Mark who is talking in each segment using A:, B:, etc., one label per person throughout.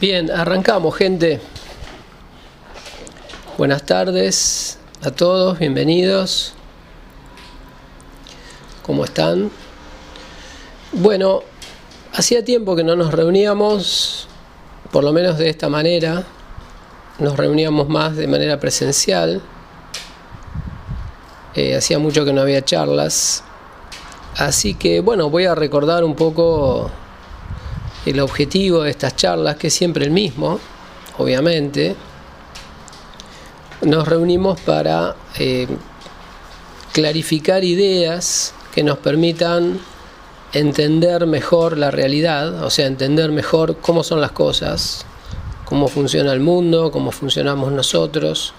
A: Bien, arrancamos, gente. Buenas tardes a todos, bienvenidos. ¿Cómo están? Bueno, hacía tiempo que no nos reuníamos, por lo menos de esta manera. Nos reuníamos más de manera presencial. Hacía mucho que no había charlas. Así que, bueno, voy a recordar un poco el objetivo de estas charlas, que es siempre el mismo, obviamente. Nos reunimos para clarificar ideas que nos permitan entender mejor la realidad, o sea, entender mejor cómo son las cosas, cómo funciona el mundo, cómo funcionamos nosotros,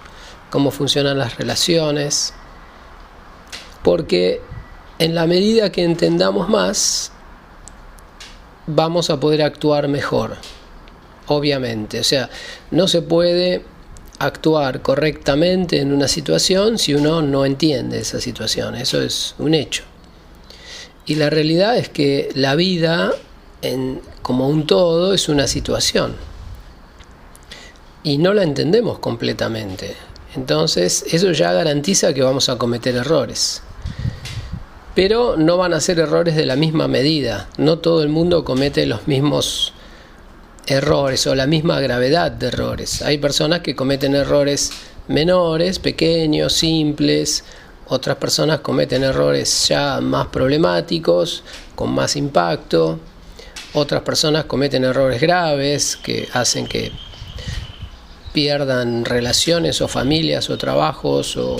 A: cómo funcionan las relaciones. Porque en la medida que entendamos más, vamos a poder actuar mejor, obviamente. O sea, no se puede actuar correctamente en una situación si uno no entiende esa situación. Eso es un hecho. Y la realidad es que la vida, como un todo, es una situación. Y no la entendemos completamente. Entonces, eso ya garantiza que vamos a cometer errores. Pero no van a ser errores de la misma medida. No todo el mundo comete los mismos errores o la misma gravedad de errores. Hay personas que cometen errores menores, pequeños, simples. Otras personas cometen errores ya más problemáticos, con más impacto. Otras personas cometen errores graves que hacen que pierdan relaciones o familias o trabajos o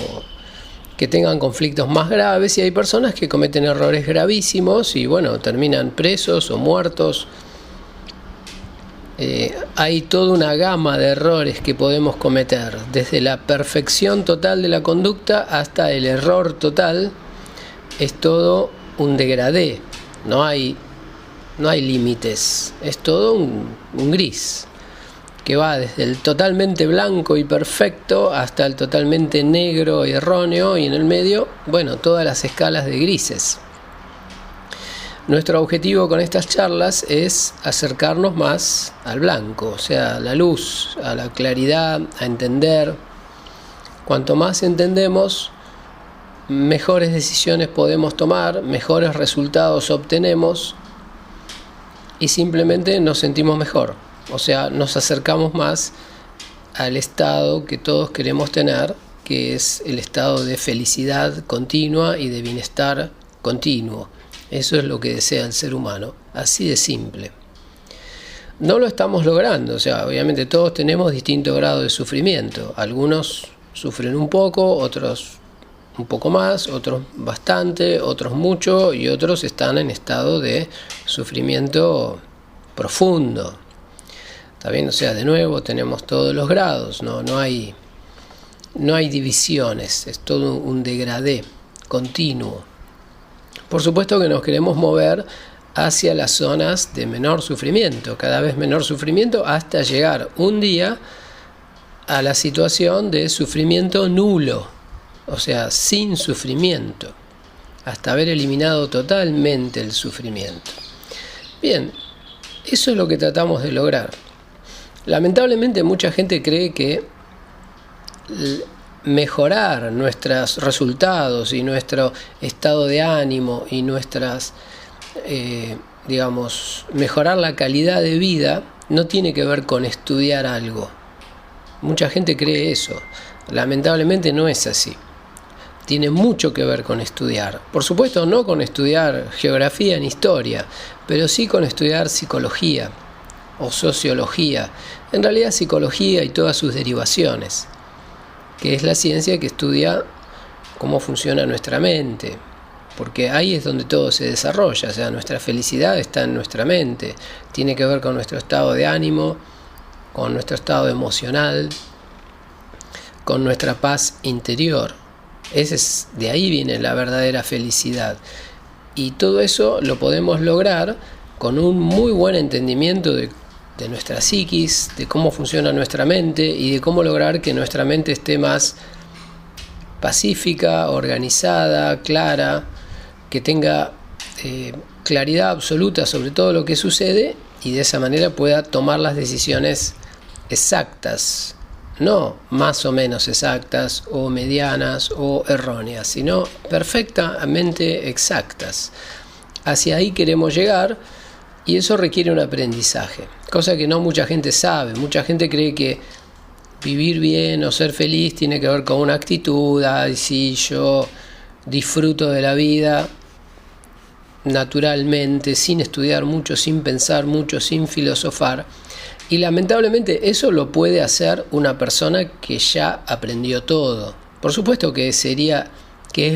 A: que tengan conflictos más graves, y hay personas que cometen errores gravísimos y bueno, terminan presos o muertos. Hay toda una gama de errores que podemos cometer, desde la perfección total de la conducta hasta el error total. Es todo un degradé, no hay límites, es todo un gris, que va desde el totalmente blanco y perfecto hasta el totalmente negro y erróneo, y en el medio, bueno, todas las escalas de grises. Nuestro objetivo con estas charlas es acercarnos más al blanco, o sea, a la luz, a la claridad, a entender. Cuanto más entendemos, mejores decisiones podemos tomar, mejores resultados obtenemos y simplemente nos sentimos mejor. O sea, nos acercamos más al estado que todos queremos tener, que es el estado de felicidad continua y de bienestar continuo. Eso es lo que desea el ser humano, así de simple. No lo estamos logrando, o sea, obviamente todos tenemos distinto grado de sufrimiento. Algunos sufren un poco, otros un poco más, otros bastante, otros mucho, y otros están en estado de sufrimiento profundo. ¿Está bien? O sea, de nuevo tenemos todos los grados, no hay divisiones, es todo un degradé continuo. Por supuesto que nos queremos mover hacia las zonas de menor sufrimiento, cada vez menor sufrimiento, hasta llegar un día a la situación de sufrimiento nulo, o sea, sin sufrimiento, hasta haber eliminado totalmente el sufrimiento. Bien, eso es lo que tratamos de lograr. Lamentablemente mucha gente cree que mejorar nuestros resultados y nuestro estado de ánimo y mejorar la calidad de vida no tiene que ver con estudiar algo. Mucha gente cree eso. Lamentablemente no es así. Tiene mucho que ver con estudiar. Por supuesto, no con estudiar geografía ni historia, pero sí con estudiar psicología o sociología, en realidad psicología y todas sus derivaciones, que es la ciencia que estudia cómo funciona nuestra mente, porque ahí es donde todo se desarrolla. O sea, nuestra felicidad está en nuestra mente, tiene que ver con nuestro estado de ánimo, con nuestro estado emocional, con nuestra paz interior. De ahí viene la verdadera felicidad, y todo eso lo podemos lograr con un muy buen entendimiento de nuestra psiquis, de cómo funciona nuestra mente y de cómo lograr que nuestra mente esté más pacífica, organizada, clara, que tenga claridad absoluta sobre todo lo que sucede y de esa manera pueda tomar las decisiones exactas, no más o menos exactas o medianas o erróneas, sino perfectamente exactas. Hacia ahí queremos llegar y eso requiere un aprendizaje, cosa que no mucha gente sabe. Mucha gente cree que vivir bien o ser feliz tiene que ver con una actitud, si yo disfruto de la vida naturalmente, sin estudiar mucho, sin pensar mucho, sin filosofar. Y lamentablemente eso lo puede hacer una persona que ya aprendió todo. Por supuesto que es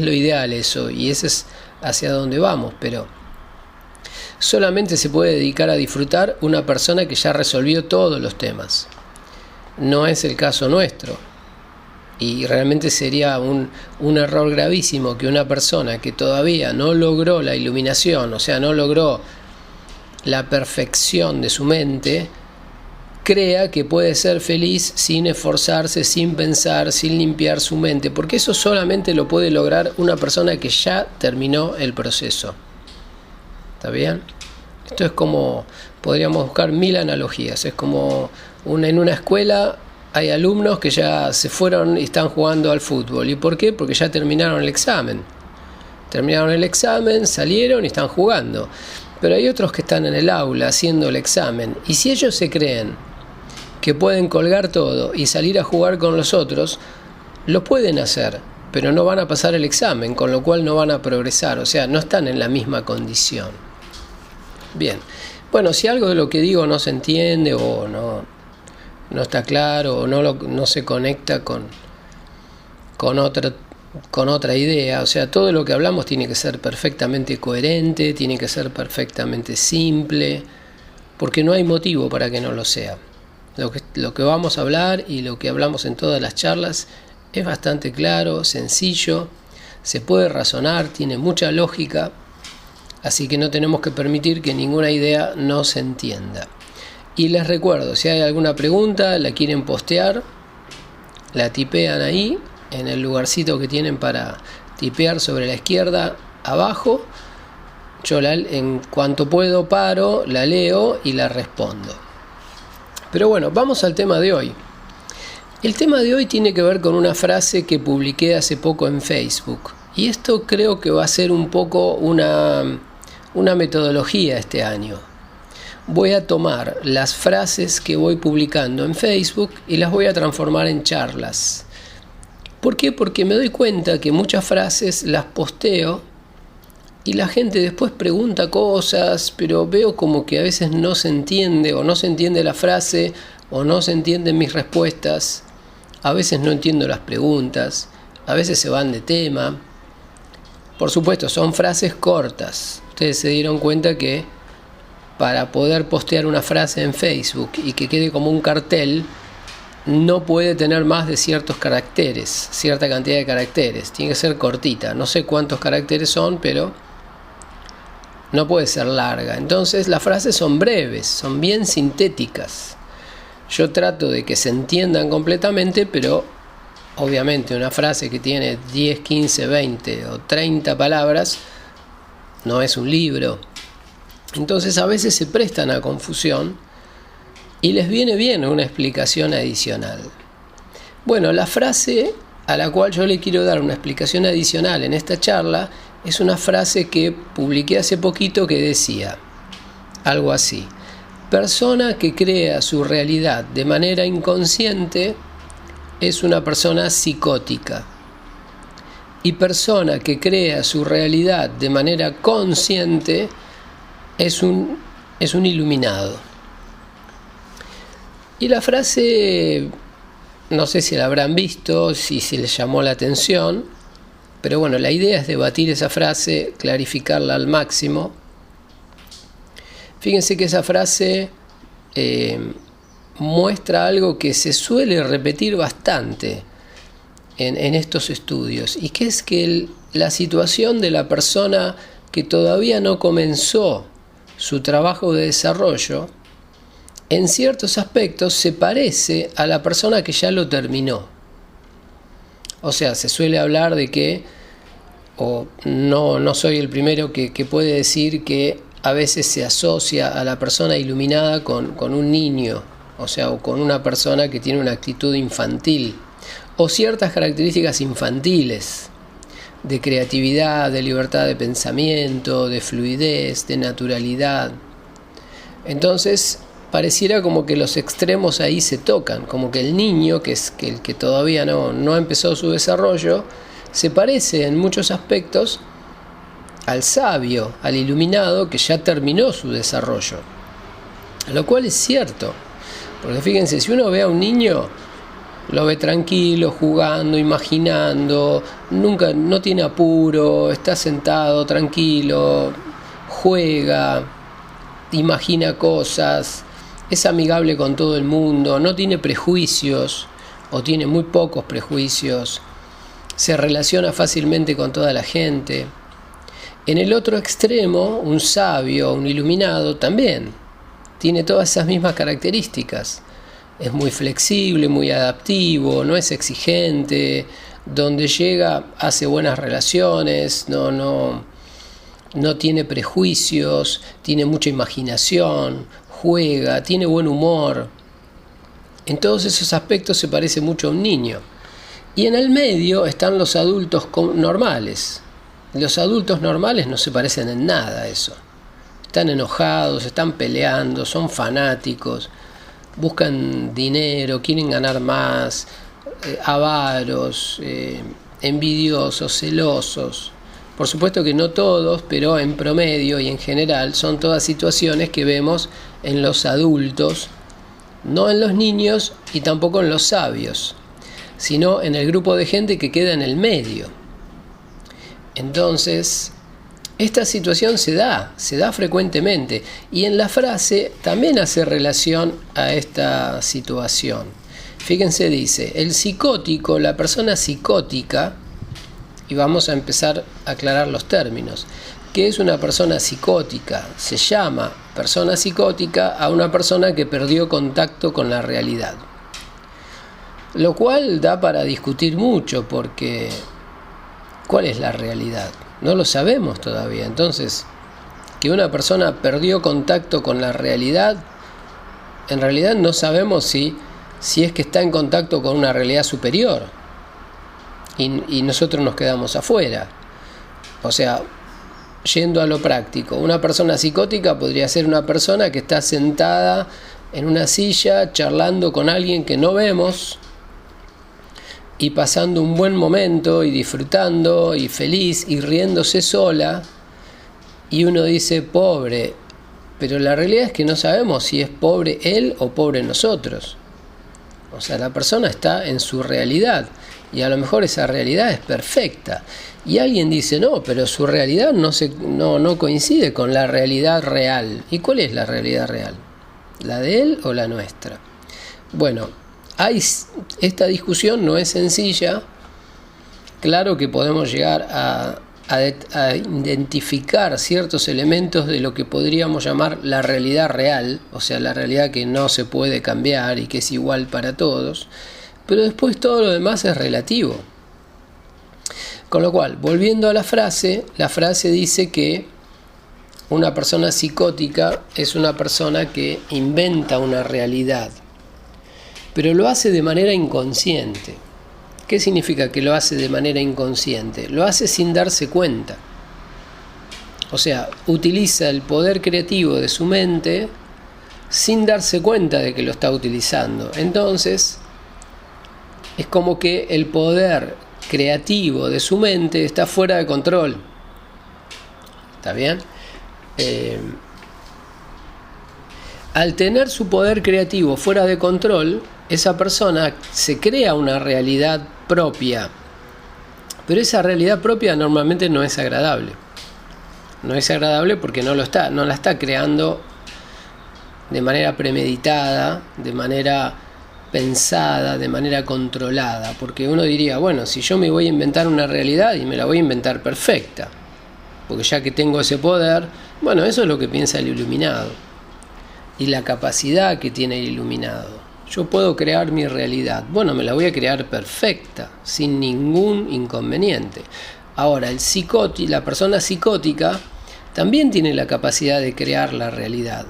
A: lo ideal eso, y ese es hacia donde vamos, pero solamente se puede dedicar a disfrutar una persona que ya resolvió todos los temas. No es el caso nuestro. Y realmente sería un error gravísimo que una persona que todavía no logró la iluminación, o sea, no logró la perfección de su mente, crea que puede ser feliz sin esforzarse, sin pensar, sin limpiar su mente, porque eso solamente lo puede lograr una persona que ya terminó el proceso. ¿Está bien? Esto es como, podríamos buscar 1000 analogías, es como en una escuela hay alumnos que ya se fueron y están jugando al fútbol. ¿Y por qué? Porque ya terminaron el examen. Terminaron el examen, salieron y están jugando. Pero hay otros que están en el aula haciendo el examen. Y si ellos se creen que pueden colgar todo y salir a jugar con los otros, lo pueden hacer, pero no van a pasar el examen, con lo cual no van a progresar. O sea, no están en la misma condición. Bien. Bueno, si algo de lo que digo no se entiende o no está claro o no se conecta con otra idea, o sea, todo lo que hablamos tiene que ser perfectamente coherente, tiene que ser perfectamente simple, porque no hay motivo para que no lo sea. Lo que vamos a hablar y lo que hablamos en todas las charlas es bastante claro, sencillo, se puede razonar, tiene mucha lógica, así que no tenemos que permitir que ninguna idea no se entienda. Y les recuerdo, si hay alguna pregunta, la quieren postear, la tipean ahí, en el lugarcito que tienen para tipear sobre la izquierda abajo. Yo en cuanto puedo paro, la leo y la respondo. Pero bueno, vamos al tema de hoy. El tema de hoy tiene que ver con una frase que publiqué hace poco en Facebook. Y esto creo que va a ser un poco una metodología este año. Voy a tomar las frases que voy publicando en Facebook y las voy a transformar en charlas. ¿Por qué? Porque me doy cuenta que muchas frases las posteo y la gente después pregunta cosas, pero veo como que a veces no se entiende o no se entiende la frase o no se entienden mis respuestas. A veces no entiendo las preguntas, a veces se van de tema. Por supuesto, son frases cortas. Ustedes se dieron cuenta que para poder postear una frase en Facebook y que quede como un cartel, no puede tener más de ciertos caracteres, cierta cantidad de caracteres. Tiene que ser cortita. No sé cuántos caracteres son, pero no puede ser larga. Entonces las frases son breves, son bien sintéticas. Yo trato de que se entiendan completamente, pero obviamente una frase que tiene 10, 15, 20 o 30 palabras no es un libro. Entonces a veces se prestan a confusión y les viene bien una explicación adicional. Bueno, la frase a la cual yo le quiero dar una explicación adicional en esta charla es una frase que publiqué hace poquito que decía algo así: persona que crea su realidad de manera inconsciente es una persona psicótica, y persona que crea su realidad de manera consciente es un iluminado. Y la frase, no sé si la habrán visto, si se les llamó la atención, pero bueno, la idea es debatir esa frase, clarificarla al máximo. Fíjense que esa frase muestra algo que se suele repetir bastante en estos estudios, y que es que la situación de la persona que todavía no comenzó su trabajo de desarrollo, en ciertos aspectos se parece a la persona que ya lo terminó. O sea, se suele hablar de que o no soy el primero que puede decir que a veces se asocia a la persona iluminada con un niño, o sea, o con una persona que tiene una actitud infantil, o ciertas características infantiles, de creatividad, de libertad de pensamiento, de fluidez, de naturalidad. Entonces, pareciera como que los extremos ahí se tocan, como que el niño, que es el que todavía no empezó su desarrollo, se parece en muchos aspectos al sabio, al iluminado que ya terminó su desarrollo. Lo cual es cierto, porque fíjense, si uno ve a un niño, lo ve tranquilo, jugando, imaginando, no tiene apuro, está sentado tranquilo, juega, imagina cosas, es amigable con todo el mundo, no tiene prejuicios o tiene muy pocos prejuicios, se relaciona fácilmente con toda la gente. En el otro extremo, un sabio, un iluminado también tiene todas esas mismas características. Es muy flexible, muy adaptivo, no es exigente, donde llega hace buenas relaciones, no tiene prejuicios, tiene mucha imaginación, juega, tiene buen humor. En todos esos aspectos se parece mucho a un niño. Y en el medio están los adultos normales. Los adultos normales no se parecen en nada a eso. Están enojados, están peleando, son fanáticos, buscan dinero, quieren ganar más, avaros, envidiosos, celosos. Por supuesto que no todos, pero en promedio y en general son todas situaciones que vemos en los adultos, no en los niños y tampoco en los sabios, sino en el grupo de gente que queda en el medio. Entonces, esta situación se da frecuentemente, y en la frase también hace relación a esta situación. Fíjense, dice, el psicótico, la persona psicótica, y vamos a empezar a aclarar los términos. ¿Qué es una persona psicótica? Se llama persona psicótica a una persona que perdió contacto con la realidad. Lo cual da para discutir mucho, porque ¿cuál es la realidad? No lo sabemos todavía. Entonces, que una persona perdió contacto con la realidad, en realidad no sabemos si es que está en contacto con una realidad superior y nosotros nos quedamos afuera. O sea, yendo a lo práctico, una persona psicótica podría ser una persona que está sentada en una silla charlando con alguien que no vemos y pasando un buen momento y disfrutando y feliz y riéndose sola, y uno dice pobre, pero la realidad es que no sabemos si es pobre él o pobre nosotros. O sea, la persona está en su realidad y a lo mejor esa realidad es perfecta, y alguien dice no, pero su realidad no coincide con la realidad real. ¿Y cuál es la realidad real? ¿La de él o la nuestra? Bueno, esta discusión no es sencilla. Claro que podemos llegar a identificar ciertos elementos de lo que podríamos llamar la realidad real, o sea, la realidad que no se puede cambiar y que es igual para todos, pero después todo lo demás es relativo. Con lo cual, volviendo a la frase dice que una persona psicótica es una persona que inventa una realidad, pero lo hace de manera inconsciente. ¿Qué significa que lo hace de manera inconsciente? Lo hace sin darse cuenta. O sea, utiliza el poder creativo de su mente sin darse cuenta de que lo está utilizando. Entonces, es como que el poder creativo de su mente está fuera de control. ¿Está bien? Al tener su poder creativo fuera de control, esa persona se crea una realidad propia, pero esa realidad propia normalmente no es agradable. No es agradable porque no la está creando de manera premeditada, de manera pensada, de manera controlada, porque uno diría, bueno, si yo me voy a inventar una realidad y me la voy a inventar perfecta, porque ya que tengo ese poder, bueno, eso es lo que piensa el iluminado y la capacidad que tiene el iluminado. Yo puedo crear mi realidad. Bueno, me la voy a crear perfecta, sin ningún inconveniente. Ahora, la persona psicótica también tiene la capacidad de crear la realidad,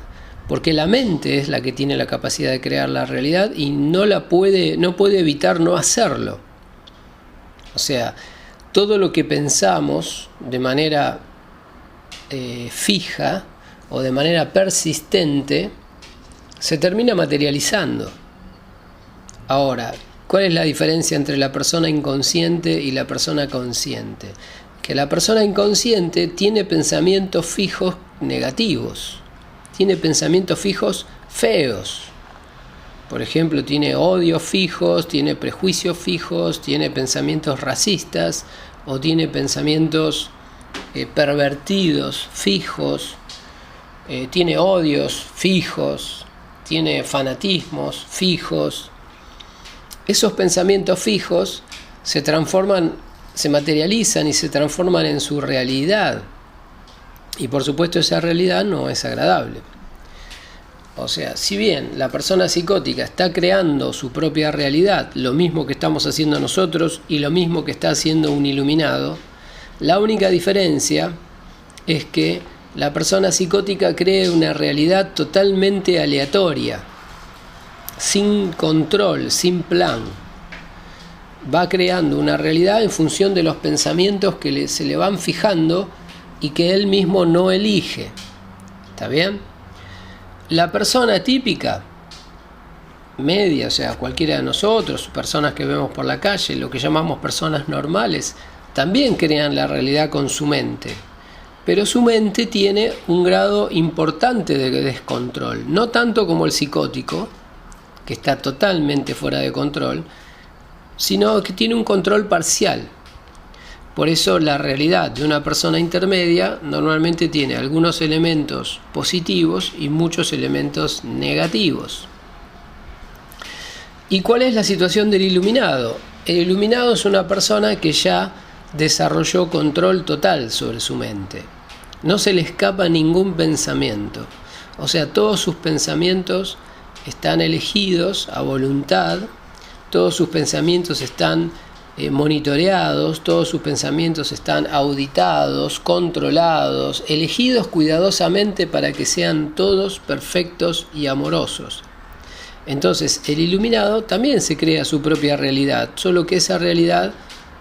A: porque la mente es la que tiene la capacidad de crear la realidad y no puede evitar no hacerlo. O sea, todo lo que pensamos de manera fija o de manera persistente se termina materializando. Ahora, ¿cuál es la diferencia entre la persona inconsciente y la persona consciente? Que la persona inconsciente tiene pensamientos fijos negativos, tiene pensamientos fijos feos. Por ejemplo, tiene odios fijos, tiene prejuicios fijos, tiene pensamientos racistas o tiene pensamientos pervertidos, fijos, tiene odios fijos, tiene fanatismos fijos. Esos pensamientos fijos se materializan y se transforman en su realidad. Y por supuesto esa realidad no es agradable. O sea, si bien la persona psicótica está creando su propia realidad, lo mismo que estamos haciendo nosotros y lo mismo que está haciendo un iluminado, la única diferencia es que la persona psicótica cree una realidad totalmente aleatoria, sin control, sin plan. Va creando una realidad en función de los pensamientos que se le van fijando y que él mismo no elige. ¿Está bien? La persona típica, media, o sea, cualquiera de nosotros, personas que vemos por la calle, lo que llamamos personas normales, también crean la realidad con su mente. Pero su mente tiene un grado importante de descontrol, no tanto como el psicótico, que está totalmente fuera de control, sino que tiene un control parcial. Por eso la realidad de una persona intermedia normalmente tiene algunos elementos positivos y muchos elementos negativos. ¿Y cuál es la situación del iluminado? El iluminado es una persona que ya desarrolló control total sobre su mente. No se le escapa ningún pensamiento. O sea, todos sus pensamientos están elegidos a voluntad, todos sus pensamientos están monitoreados, todos sus pensamientos están auditados, controlados, elegidos cuidadosamente para que sean todos perfectos y amorosos. Entonces, el iluminado también se crea su propia realidad, solo que esa realidad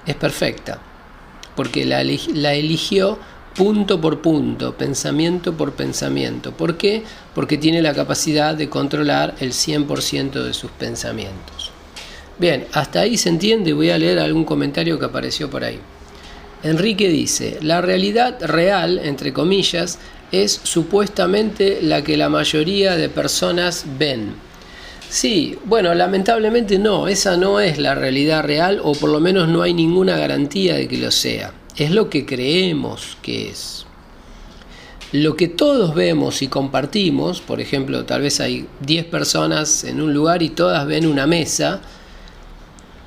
A: es perfecta, porque la eligió punto por punto, pensamiento por pensamiento. ¿Por qué? Porque tiene la capacidad de controlar el 100% de sus pensamientos. Bien, hasta ahí se entiende. Voy a leer algún comentario que apareció por ahí. Enrique dice: la realidad real, entre comillas, es supuestamente la que la mayoría de personas ven. Sí, bueno, lamentablemente no, esa no es la realidad real, o por lo menos no hay ninguna garantía de que lo sea. Es lo que creemos que es. Lo que todos vemos y compartimos, por ejemplo, tal vez hay 10 personas en un lugar y todas ven una mesa.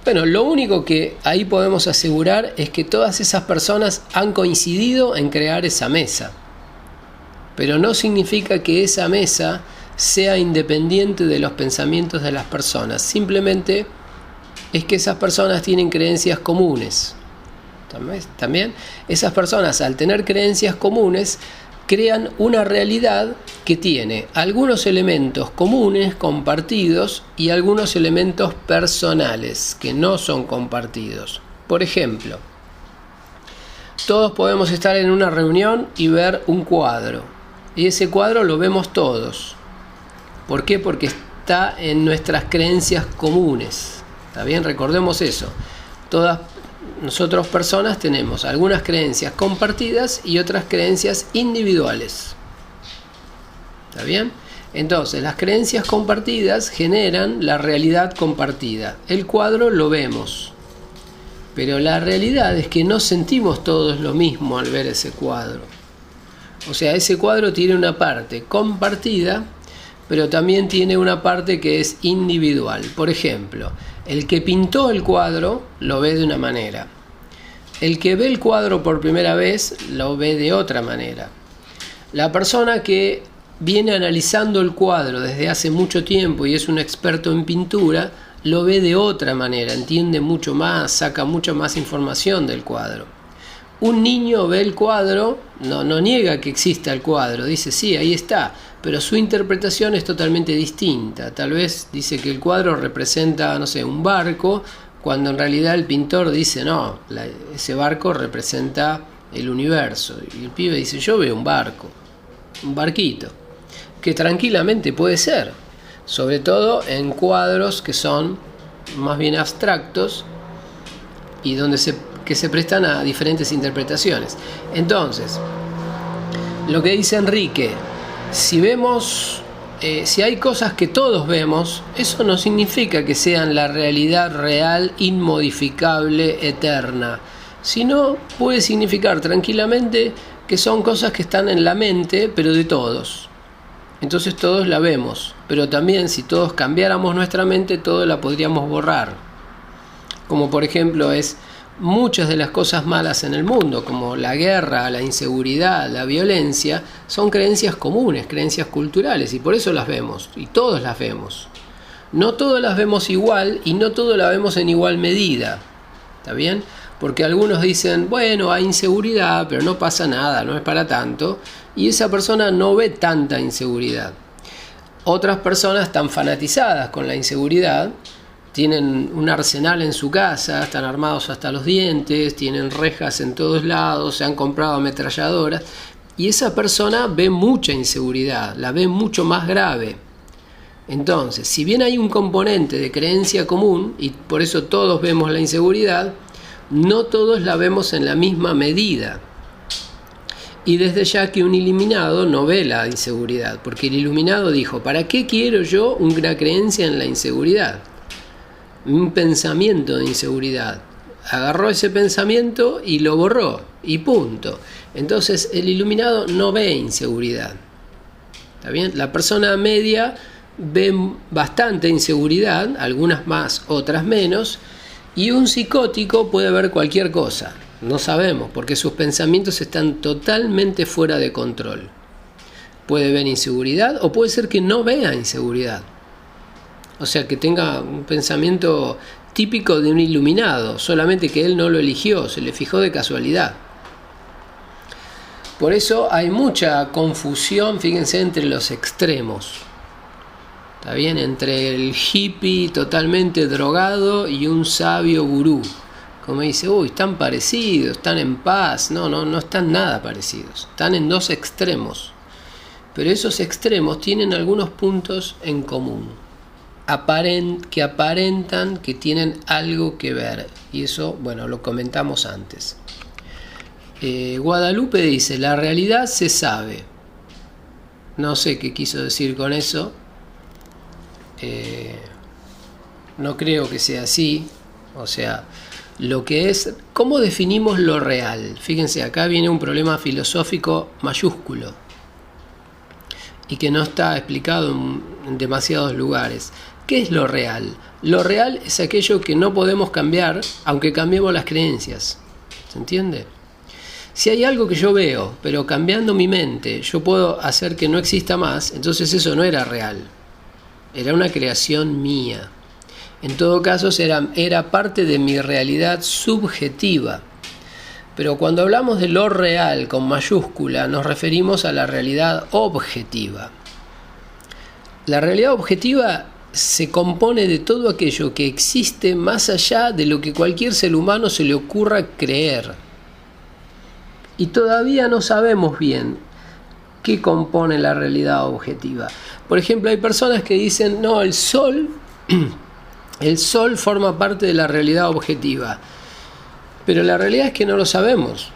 A: Bueno, lo único que ahí podemos asegurar es que todas esas personas han coincidido en crear esa mesa. Pero no significa que esa mesa sea independiente de los pensamientos de las personas. Simplemente es que esas personas tienen creencias comunes. También esas personas, al tener creencias comunes, crean una realidad que tiene algunos elementos comunes compartidos y algunos elementos personales que no son compartidos. Por ejemplo, todos podemos estar en una reunión y ver un cuadro, y ese cuadro lo vemos todos. ¿Por qué? Porque está en nuestras creencias comunes. ¿Está bien? Recordemos eso. Todas nosotros personas tenemos algunas creencias compartidas y otras creencias individuales. ¿Está bien? Entonces, las creencias compartidas generan la realidad compartida. El cuadro lo vemos, pero la realidad es que no sentimos todos lo mismo al ver ese cuadro. O sea, ese cuadro tiene una parte compartida, pero también tiene una parte que es individual. Por ejemplo, el que pintó el cuadro lo ve de una manera. El que ve el cuadro por primera vez lo ve de otra manera. La persona que viene analizando el cuadro desde hace mucho tiempo y es un experto en pintura, lo ve de otra manera, entiende mucho más, saca mucha más información del cuadro. Un niño ve el cuadro, no niega que exista el cuadro, dice sí, ahí está, pero su interpretación es totalmente distinta. Tal vez dice que el cuadro representa, no sé, un barco, cuando en realidad el pintor dice no, ese barco representa el universo. Y el pibe dice yo veo un barco, un barquito, que tranquilamente puede ser, sobre todo en cuadros que son más bien abstractos y que se prestan a diferentes interpretaciones. Entonces, lo que dice Enrique, si hay cosas que todos vemos, eso no significa que sean la realidad real, inmodificable, eterna, sino puede significar tranquilamente que son cosas que están en la mente, pero de todos. Entonces todos la vemos, pero también si todos cambiáramos nuestra mente, todos la podríamos borrar. Como por ejemplo muchas de las cosas malas en el mundo, como la guerra, la inseguridad, la violencia, son creencias comunes, creencias culturales, y por eso las vemos, y todos las vemos. No todos las vemos igual, y no todos las vemos en igual medida, ¿está bien? Porque algunos dicen, bueno, hay inseguridad, pero no pasa nada, no es para tanto, y esa persona no ve tanta inseguridad. Otras personas están fanatizadas con la inseguridad, tienen un arsenal en su casa, están armados hasta los dientes, tienen rejas en todos lados, se han comprado ametralladoras, y esa persona ve mucha inseguridad, la ve mucho más grave. Entonces, si bien hay un componente de creencia común, y por eso todos vemos la inseguridad, no todos la vemos en la misma medida. Y desde ya que un iluminado no ve la inseguridad, porque el iluminado dijo, ¿para qué quiero yo una creencia en la inseguridad? Un pensamiento de inseguridad. Agarró ese pensamiento y lo borró, y punto. Entonces el iluminado no ve inseguridad. ¿Está bien? La persona media ve bastante inseguridad, algunas más, otras menos, y un psicótico puede ver cualquier cosa. No sabemos, porque sus pensamientos están totalmente fuera de control. Puede ver inseguridad o puede ser que no vea inseguridad. O sea, que tenga un pensamiento típico de un iluminado, solamente que él no lo eligió, se le fijó de casualidad. Por eso hay mucha confusión, fíjense, entre los extremos. ¿Está bien? Entre el hippie totalmente drogado y un sabio gurú. Como dice, uy, están parecidos, están en paz. No están nada parecidos. Están en dos extremos. Pero esos extremos tienen algunos puntos en común. Que aparentan que tienen algo que ver. Y eso, bueno, lo comentamos antes. Guadalupe dice, la realidad se sabe. No sé qué quiso decir con eso. No creo que sea así. O sea, lo que es, ¿cómo definimos lo real? Fíjense, acá viene un problema filosófico mayúsculo y que no está explicado en demasiados lugares. ¿Qué es lo real? Lo real es aquello que no podemos cambiar, aunque cambiemos las creencias. ¿Se entiende? Si hay algo que yo veo, pero cambiando mi mente, yo puedo hacer que no exista más, entonces eso no era real. Era una creación mía. En todo caso, era parte de mi realidad subjetiva. Pero cuando hablamos de lo real con mayúscula, nos referimos a la realidad objetiva. La realidad objetiva se compone de todo aquello que existe más allá de lo que cualquier ser humano se le ocurra creer. Y todavía no sabemos bien qué compone la realidad objetiva. Por ejemplo, hay personas que dicen, no, el sol forma parte de la realidad objetiva. Pero la realidad es que no lo sabemos.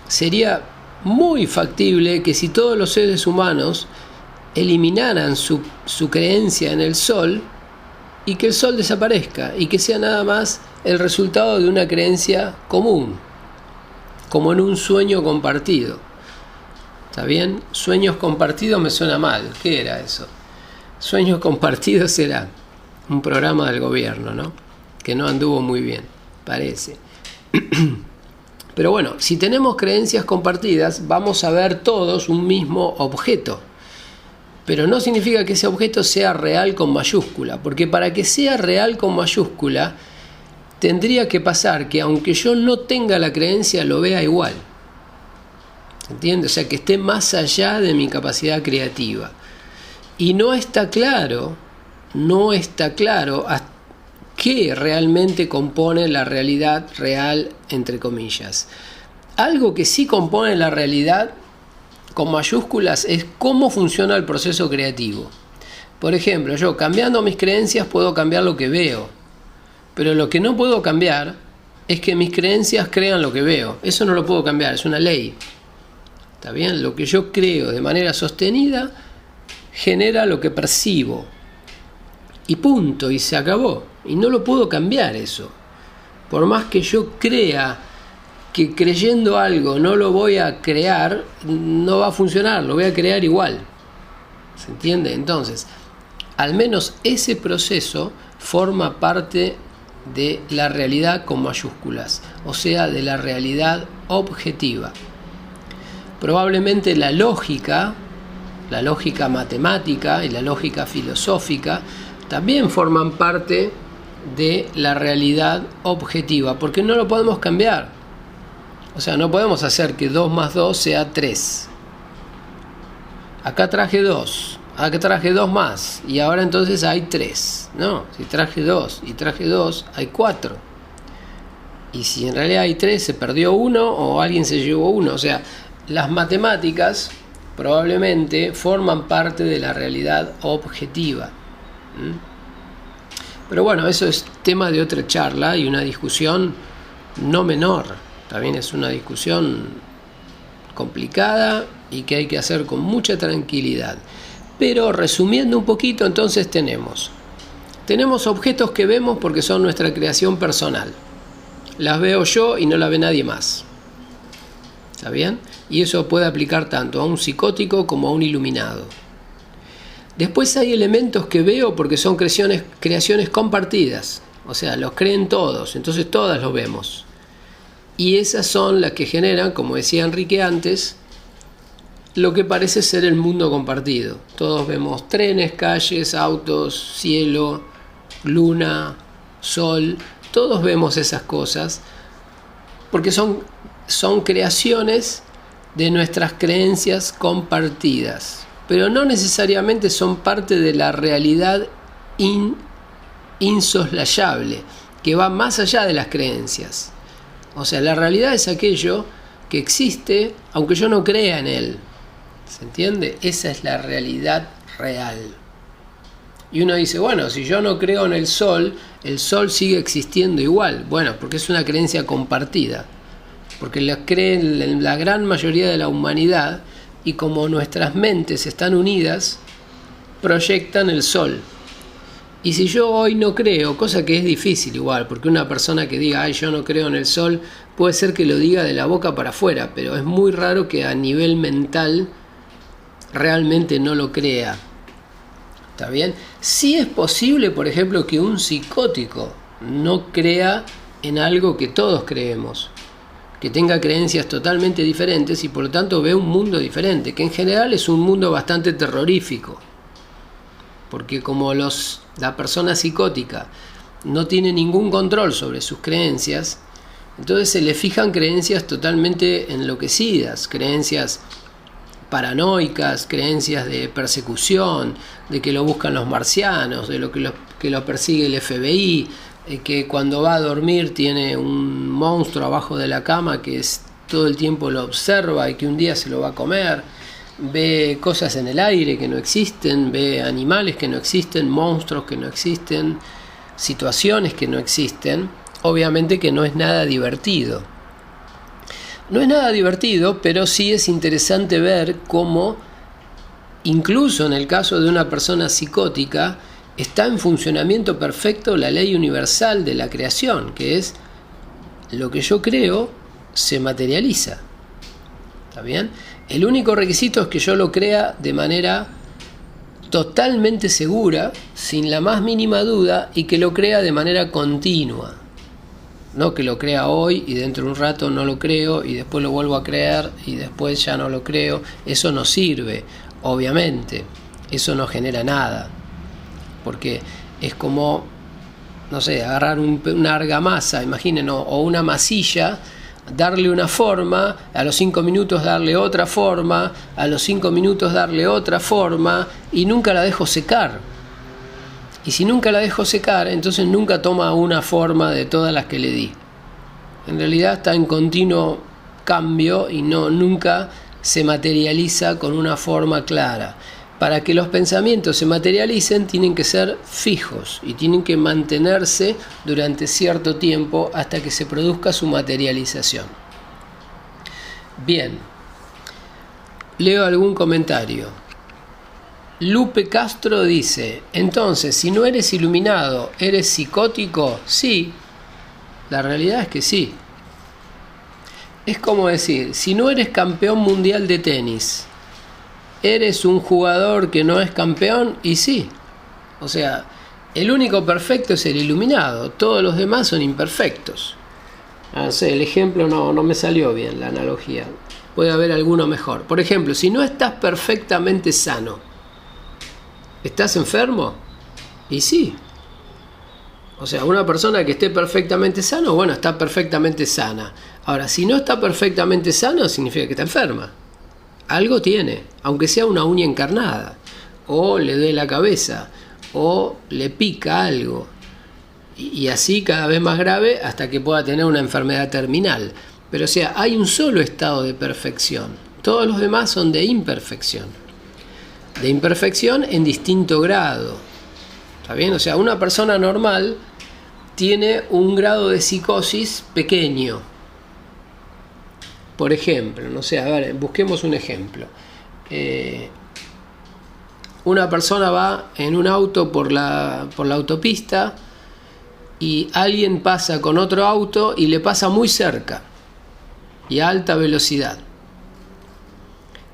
A: Sería muy factible que si todos los seres humanos eliminaran su creencia en el sol y que el sol desaparezca y que sea nada más el resultado de una creencia común, como en un sueño compartido. ¿Está bien? Sueños compartidos me suena mal. ¿Qué era eso? Sueños compartidos era un programa del gobierno, ¿no? Que no anduvo muy bien, parece. Pero bueno, si tenemos creencias compartidas, vamos a ver todos un mismo objeto. Pero no significa que ese objeto sea real con mayúscula, porque para que sea real con mayúscula, tendría que pasar que aunque yo no tenga la creencia, lo vea igual. ¿Entiendes? O sea, que esté más allá de mi capacidad creativa. Y no está claro qué realmente compone la realidad real, entre comillas. Algo que sí compone la realidad, con mayúsculas, es cómo funciona el proceso creativo. Por ejemplo, yo cambiando mis creencias puedo cambiar lo que veo, pero lo que no puedo cambiar es que mis creencias crean lo que veo. Eso no lo puedo cambiar, es una ley. ¿Está bien? Lo que yo creo de manera sostenida genera lo que percibo. Y punto, y se acabó. Y no lo puedo cambiar eso. Por más que yo crea que creyendo algo no lo voy a crear, no va a funcionar, lo voy a crear igual. ¿Se entiende? Entonces, al menos ese proceso forma parte de la realidad con mayúsculas, o sea, de la realidad objetiva. Probablemente la lógica matemática y la lógica filosófica también forman parte de la realidad objetiva, porque no lo podemos cambiar. O sea, no podemos hacer que 2 más 2 sea 3. Acá traje 2. Acá traje 2 más, y ahora entonces hay 3. No, si traje 2 y traje 2, hay 4. Y si en realidad hay 3, se perdió 1 o alguien se llevó 1. O sea, las matemáticas probablemente forman parte de la realidad objetiva. Pero bueno, eso es tema de otra charla y una discusión no menor. También es una discusión complicada y que hay que hacer con mucha tranquilidad. Pero resumiendo un poquito, entonces tenemos objetos que vemos porque son nuestra creación personal. Las veo yo y no la ve nadie más. ¿Está bien? Y eso puede aplicar tanto a un psicótico como a un iluminado. Después hay elementos que veo porque son creaciones compartidas. O sea, los creen todos, entonces todas los vemos. Y esas son las que generan, como decía Enrique antes, lo que parece ser el mundo compartido. Todos vemos trenes, calles, autos, cielo, luna, sol. Todos vemos esas cosas porque son creaciones de nuestras creencias compartidas, pero no necesariamente son parte de la realidad insoslayable, que va más allá de las creencias. O sea, la realidad es aquello que existe aunque yo no crea en él. ¿Se entiende? Esa es la realidad real. Y uno dice, bueno, si yo no creo en el sol sigue existiendo igual. Bueno, porque es una creencia compartida. Porque la creen la gran mayoría de la humanidad, y como nuestras mentes están unidas, proyectan el sol. Y si yo hoy no creo, cosa que es difícil igual, porque una persona que diga, ay, yo no creo en el sol, puede ser que lo diga de la boca para afuera, pero es muy raro que a nivel mental realmente no lo crea. ¿Está bien? Sí es posible, por ejemplo, que un psicótico no crea en algo que todos creemos, que tenga creencias totalmente diferentes y por lo tanto ve un mundo diferente, que en general es un mundo bastante terrorífico, porque como la persona psicótica no tiene ningún control sobre sus creencias, entonces se le fijan creencias totalmente enloquecidas, creencias paranoicas, creencias de persecución, de que lo buscan los marcianos, de lo que lo persigue el FBI, que cuando va a dormir tiene un monstruo abajo de la cama que todo el tiempo lo observa y que un día se lo va a comer, ve cosas en el aire que no existen, ve animales que no existen, monstruos que no existen, situaciones que no existen. Obviamente que no es nada divertido. No es nada divertido, pero sí es interesante ver cómo, incluso en el caso de una persona psicótica, está en funcionamiento perfecto la ley universal de la creación, que es lo que yo creo se materializa. ¿Está bien? El único requisito es que yo lo crea de manera totalmente segura, sin la más mínima duda, y que lo crea de manera continua. No que lo crea hoy y dentro de un rato no lo creo y después lo vuelvo a creer y después ya no lo creo. Eso no sirve, obviamente. Eso no genera nada. Porque es como no sé, agarrar una argamasa, imaginen, o una masilla, darle una forma, a los 5 minutos darle otra forma, a los 5 minutos darle otra forma, y nunca la dejo secar. Y si nunca la dejo secar, entonces nunca toma una forma de todas las que le di. En realidad está en continuo cambio y nunca se materializa con una forma clara. Para que los pensamientos se materialicen tienen que ser fijos y tienen que mantenerse durante cierto tiempo hasta que se produzca su materialización. Bien, leo algún comentario. Lupe Castro dice, entonces, si no eres iluminado, ¿eres psicótico? Sí, la realidad es que sí. Es como decir, si no eres campeón mundial de tenis, ¿eres un jugador que no es campeón? Y sí. O sea, el único perfecto es el iluminado, todos los demás son imperfectos. No sé, el ejemplo no me salió bien, la analogía. Puede haber alguno mejor. Por ejemplo, si no estás perfectamente sano, ¿estás enfermo? Y sí. O sea, una persona que esté perfectamente sano, bueno, está perfectamente sana. Ahora, si no está perfectamente sano, significa que está enferma. Algo tiene, aunque sea una uña encarnada, o le duele la cabeza, o le pica algo. Y así cada vez más grave hasta que pueda tener una enfermedad terminal. Pero o sea, hay un solo estado de perfección. Todos los demás son de imperfección. De imperfección en distinto grado. ¿Está bien? O sea, una persona normal tiene un grado de psicosis pequeño. Por ejemplo, no sé, a ver, busquemos un ejemplo. Una persona va en un auto por la autopista y alguien pasa con otro auto y le pasa muy cerca y a alta velocidad.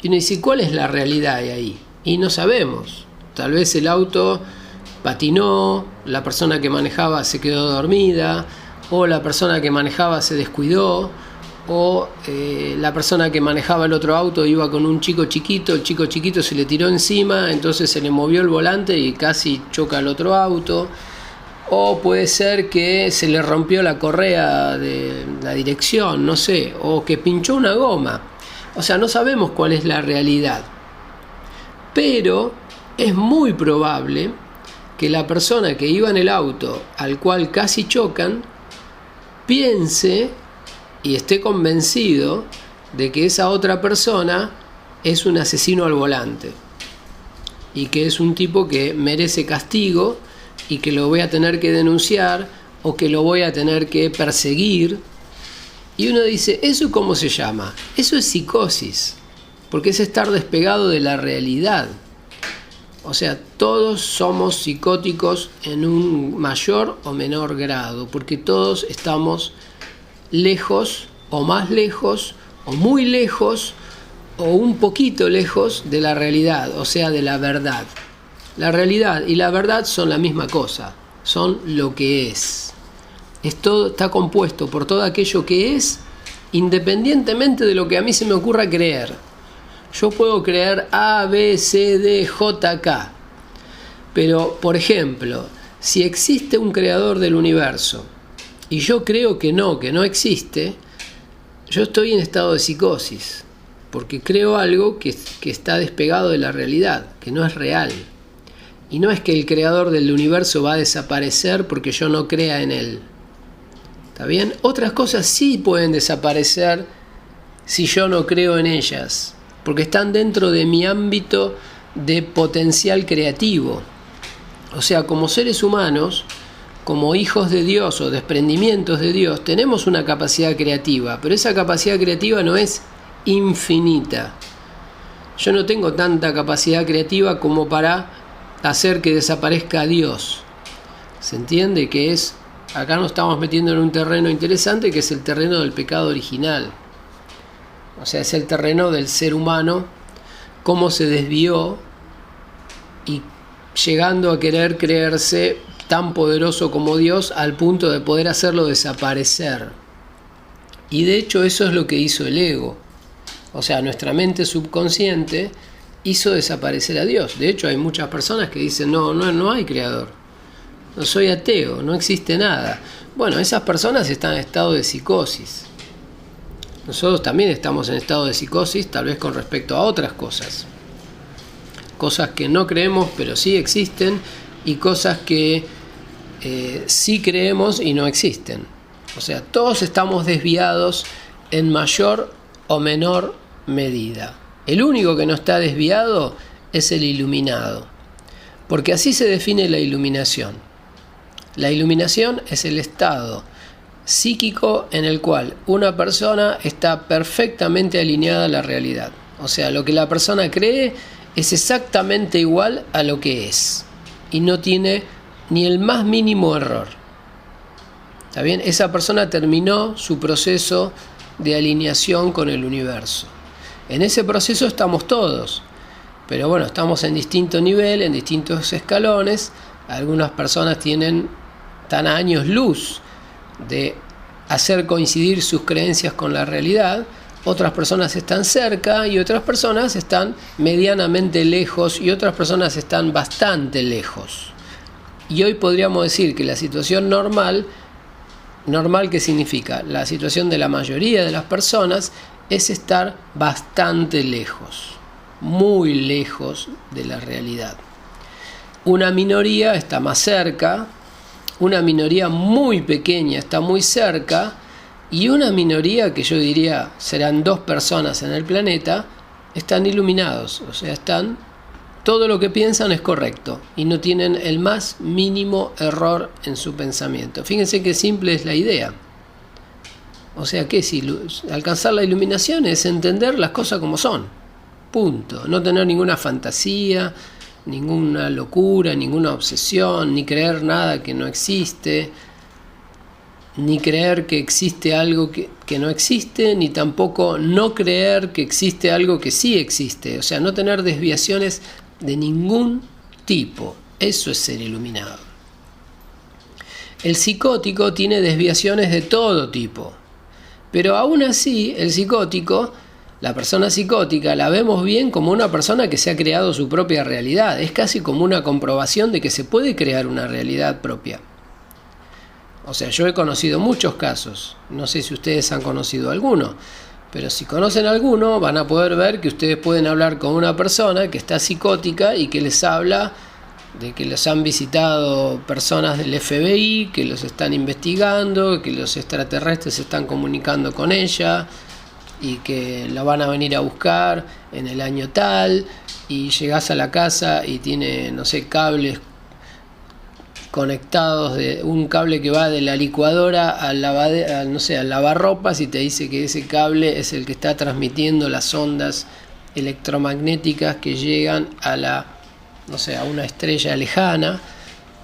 A: Y uno dice, ¿cuál es la realidad de ahí? Y no sabemos. Tal vez el auto patinó, la persona que manejaba se quedó dormida, o la persona que manejaba se descuidó, o la persona que manejaba el otro auto iba con un chico chiquito, el chico chiquito se le tiró encima, entonces se le movió el volante y casi choca al otro auto. O puede ser que se le rompió la correa de la dirección, no sé, o que pinchó una goma. O sea, no sabemos cuál es la realidad. Pero es muy probable que la persona que iba en el auto al cual casi chocan piense y esté convencido de que esa otra persona es un asesino al volante y que es un tipo que merece castigo y que lo voy a tener que denunciar o que lo voy a tener que perseguir. Y uno dice, ¿eso cómo se llama? Eso es psicosis, porque es estar despegado de la realidad. O sea, todos somos psicóticos en un mayor o menor grado, porque todos estamos lejos o más lejos o muy lejos o un poquito lejos de la realidad, o sea, de la verdad. La realidad y la verdad son la misma cosa, son lo que es. Todo está compuesto por todo aquello que es, independientemente de lo que a mí se me ocurra creer. Yo puedo creer A, B, C, D, J, K. Pero, por ejemplo, si existe un creador del universo y yo creo que no existe, yo estoy en estado de psicosis, porque creo algo que está despegado de la realidad, que no es real. Y no es que el creador del universo va a desaparecer porque yo no crea en él. ¿Está bien? Otras cosas sí pueden desaparecer si yo no creo en ellas, porque están dentro de mi ámbito de potencial creativo. O sea, como seres humanos, como hijos de Dios o desprendimientos de Dios, tenemos una capacidad creativa, pero esa capacidad creativa no es infinita. Yo no tengo tanta capacidad creativa como para hacer que desaparezca a Dios. ¿Se entiende? Que es, acá nos estamos metiendo en un terreno interesante que es el terreno del pecado original. O sea, es el terreno del ser humano, cómo se desvió y llegando a querer creerse tan poderoso como Dios al punto de poder hacerlo desaparecer. Y de hecho eso es lo que hizo el ego. O sea, nuestra mente subconsciente hizo desaparecer a Dios. De hecho hay muchas personas que dicen no hay creador. no soy ateo, no existe nada. Bueno, esas personas están en estado de psicosis. Nosotros también estamos en estado de psicosis, tal vez con respecto a otras cosas. Cosas que no creemos, pero sí existen, y cosas que sí creemos y no existen. O sea, todos estamos desviados en mayor o menor medida. El único que no está desviado es el iluminado, porque así se define la iluminación. La iluminación es el estado psíquico en el cual una persona está perfectamente alineada a la realidad. O sea, lo que la persona cree es exactamente igual a lo que es y no tiene ni el más mínimo error. ¿Está bien? Esa persona terminó su proceso de alineación con el universo. En ese proceso estamos todos, pero bueno, estamos en distinto nivel, en distintos escalones. Algunas personas están a años luz de hacer coincidir sus creencias con la realidad. Otras personas están cerca y otras personas están medianamente lejos y otras personas están bastante lejos. Y hoy podríamos decir que la situación normal, ¿qué significa? La situación de la mayoría de las personas es estar bastante lejos, muy lejos de la realidad. Una minoría está más cerca, una minoría muy pequeña está muy cerca, y una minoría, que yo diría serán 2 personas en el planeta, están iluminados, o sea, todo lo que piensan es correcto y no tienen el más mínimo error en su pensamiento. Fíjense qué simple es la idea. O sea que alcanzar la iluminación es entender las cosas como son, punto. No tener ninguna fantasía, ninguna locura, ninguna obsesión, ni creer nada que no existe, ni creer que existe algo que no existe, ni tampoco no creer que existe algo que sí existe. O sea, no tener desviaciones de ningún tipo. Eso es ser iluminado. El psicótico tiene desviaciones de todo tipo, pero aún así el psicótico, la persona psicótica, la vemos bien como una persona que se ha creado su propia realidad. Es casi como una comprobación de que se puede crear una realidad propia. O sea, yo he conocido muchos casos, no sé si ustedes han conocido alguno, pero si conocen alguno van a poder ver que ustedes pueden hablar con una persona que está psicótica y que les habla de que los han visitado personas del FBI, que los están investigando, que los extraterrestres se están comunicando con ella y que la van a venir a buscar en el año tal, y llegás a la casa y tiene, no sé, cables conectados, de un cable que va de la licuadora al lavarropas, y te dice que ese cable es el que está transmitiendo las ondas electromagnéticas que llegan a una estrella lejana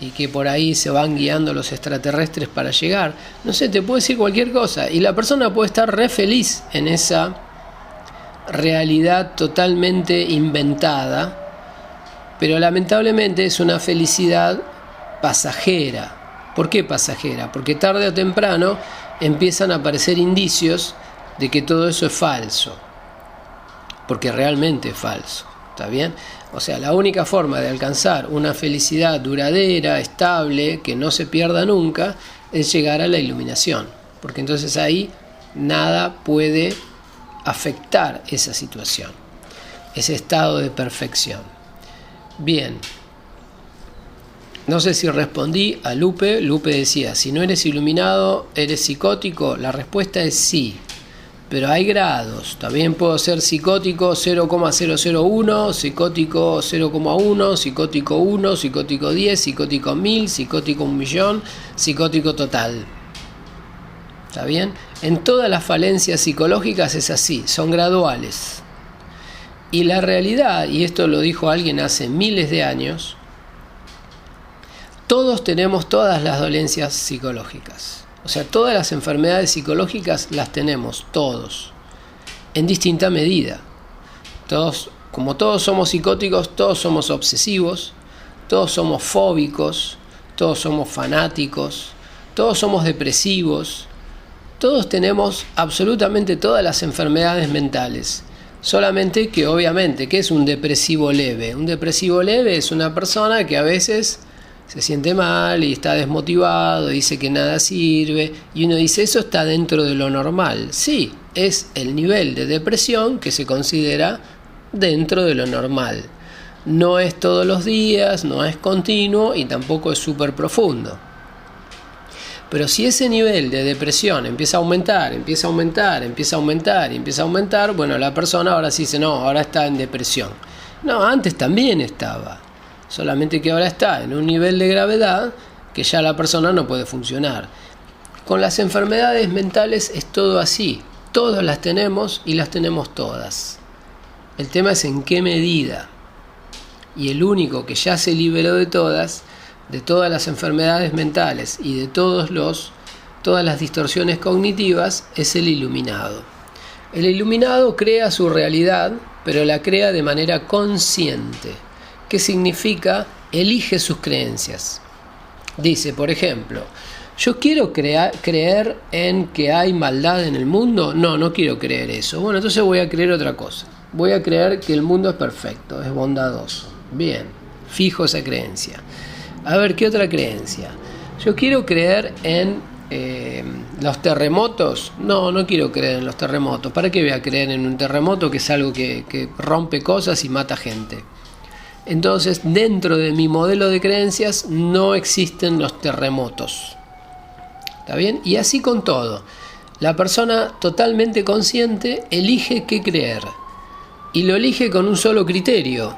A: y que por ahí se van guiando los extraterrestres para llegar. No sé, te puede decir cualquier cosa y la persona puede estar re feliz en esa realidad totalmente inventada, pero lamentablemente es una felicidad pasajera. ¿Por qué pasajera? Porque tarde o temprano empiezan a aparecer indicios de que todo eso es falso, porque realmente es falso. ¿Está bien? O sea, la única forma de alcanzar una felicidad duradera, estable, que no se pierda nunca, es llegar a la iluminación, porque entonces ahí nada puede afectar esa situación, ese estado de perfección. Bien, no sé si respondí a Lupe. Lupe decía, si no eres iluminado, ¿eres psicótico? La respuesta es sí, pero hay grados. También puedo ser psicótico 0,001, psicótico 0,1, psicótico 1, psicótico 10, psicótico 1000, psicótico 1.000.000, psicótico total. ¿Está bien? En todas las falencias psicológicas es así, son graduales. Y la realidad, y esto lo dijo alguien hace miles de años, todos tenemos todas las dolencias psicológicas. O sea, todas las enfermedades psicológicas las tenemos todos, en distinta medida. Como todos somos psicóticos, todos somos obsesivos, todos somos fóbicos, todos somos fanáticos, todos somos depresivos, todos tenemos absolutamente todas las enfermedades mentales. Solamente que obviamente, ¿qué es un depresivo leve? Un depresivo leve es una persona que a veces se siente mal y está desmotivado, dice que nada sirve, y uno dice, eso está dentro de lo normal. Sí, es el nivel de depresión que se considera dentro de lo normal. No es todos los días, no es continuo y tampoco es súper profundo. Pero si ese nivel de depresión empieza a aumentar, bueno, la persona ahora sí dice, no, ahora está en depresión. No, antes también estaba, solamente que ahora está en un nivel de gravedad que ya la persona no puede funcionar. Con las enfermedades mentales es todo así, todas las tenemos y las tenemos todas. El tema es en qué medida. Y el único que ya se liberó de todas las enfermedades mentales y de todas las distorsiones cognitivas es el iluminado. El iluminado crea su realidad, pero la crea de manera consciente. ¿Qué significa? Elige sus creencias. Dice, por ejemplo, ¿yo quiero creer en que hay maldad en el mundo? No quiero creer eso. Bueno, entonces voy a creer otra cosa. Voy a creer que el mundo es perfecto, es bondadoso. Bien, fijo esa creencia. A ver, ¿qué otra creencia? Yo quiero creer en los terremotos. No quiero creer en los terremotos. ¿Para qué voy a creer en un terremoto que es algo que rompe cosas y mata gente? Entonces, dentro de mi modelo de creencias no existen los terremotos. ¿Está bien? Y así con todo. La persona totalmente consciente elige qué creer. Y lo elige con un solo criterio.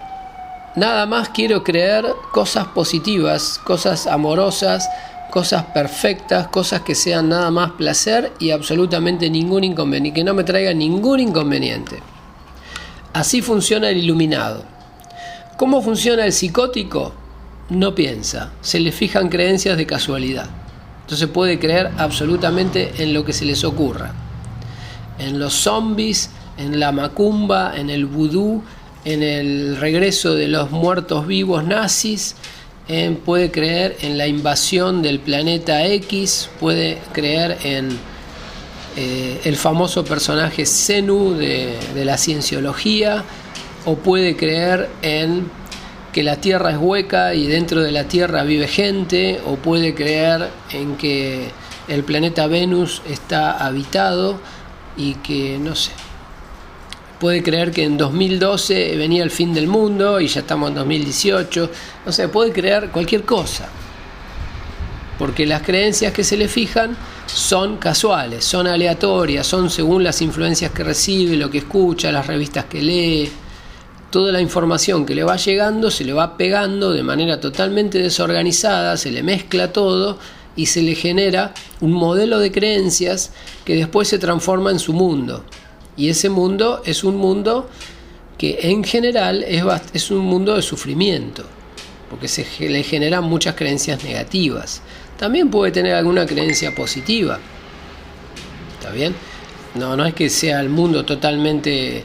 A: Nada más quiero creer cosas positivas, cosas amorosas, cosas perfectas, cosas que sean nada más placer y absolutamente ningún inconveniente, que no me traigan ningún inconveniente. Así funciona el iluminado. ¿Cómo funciona el psicótico? No piensa, se le fijan creencias de casualidad. Entonces puede creer absolutamente en lo que se les ocurra. En los zombies, en la macumba, en el vudú, en el regreso de los muertos vivos nazis, puede creer en la invasión del planeta X, puede creer en el famoso personaje Xenu de la cienciología, o puede creer en que la Tierra es hueca y dentro de la Tierra vive gente, o puede creer en que el planeta Venus está habitado y que, no sé, puede creer que en 2012 venía el fin del mundo y ya estamos en 2018. O sea, puede creer cualquier cosa. Porque las creencias que se le fijan son casuales, son aleatorias, son según las influencias que recibe, lo que escucha, las revistas que lee. Toda la información que le va llegando se le va pegando de manera totalmente desorganizada, se le mezcla todo y se le genera un modelo de creencias que después se transforma en su mundo. Y ese mundo es un mundo que en general es un mundo de sufrimiento, porque se le generan muchas creencias negativas. También puede tener alguna creencia positiva. ¿Está bien? No es que sea el mundo totalmente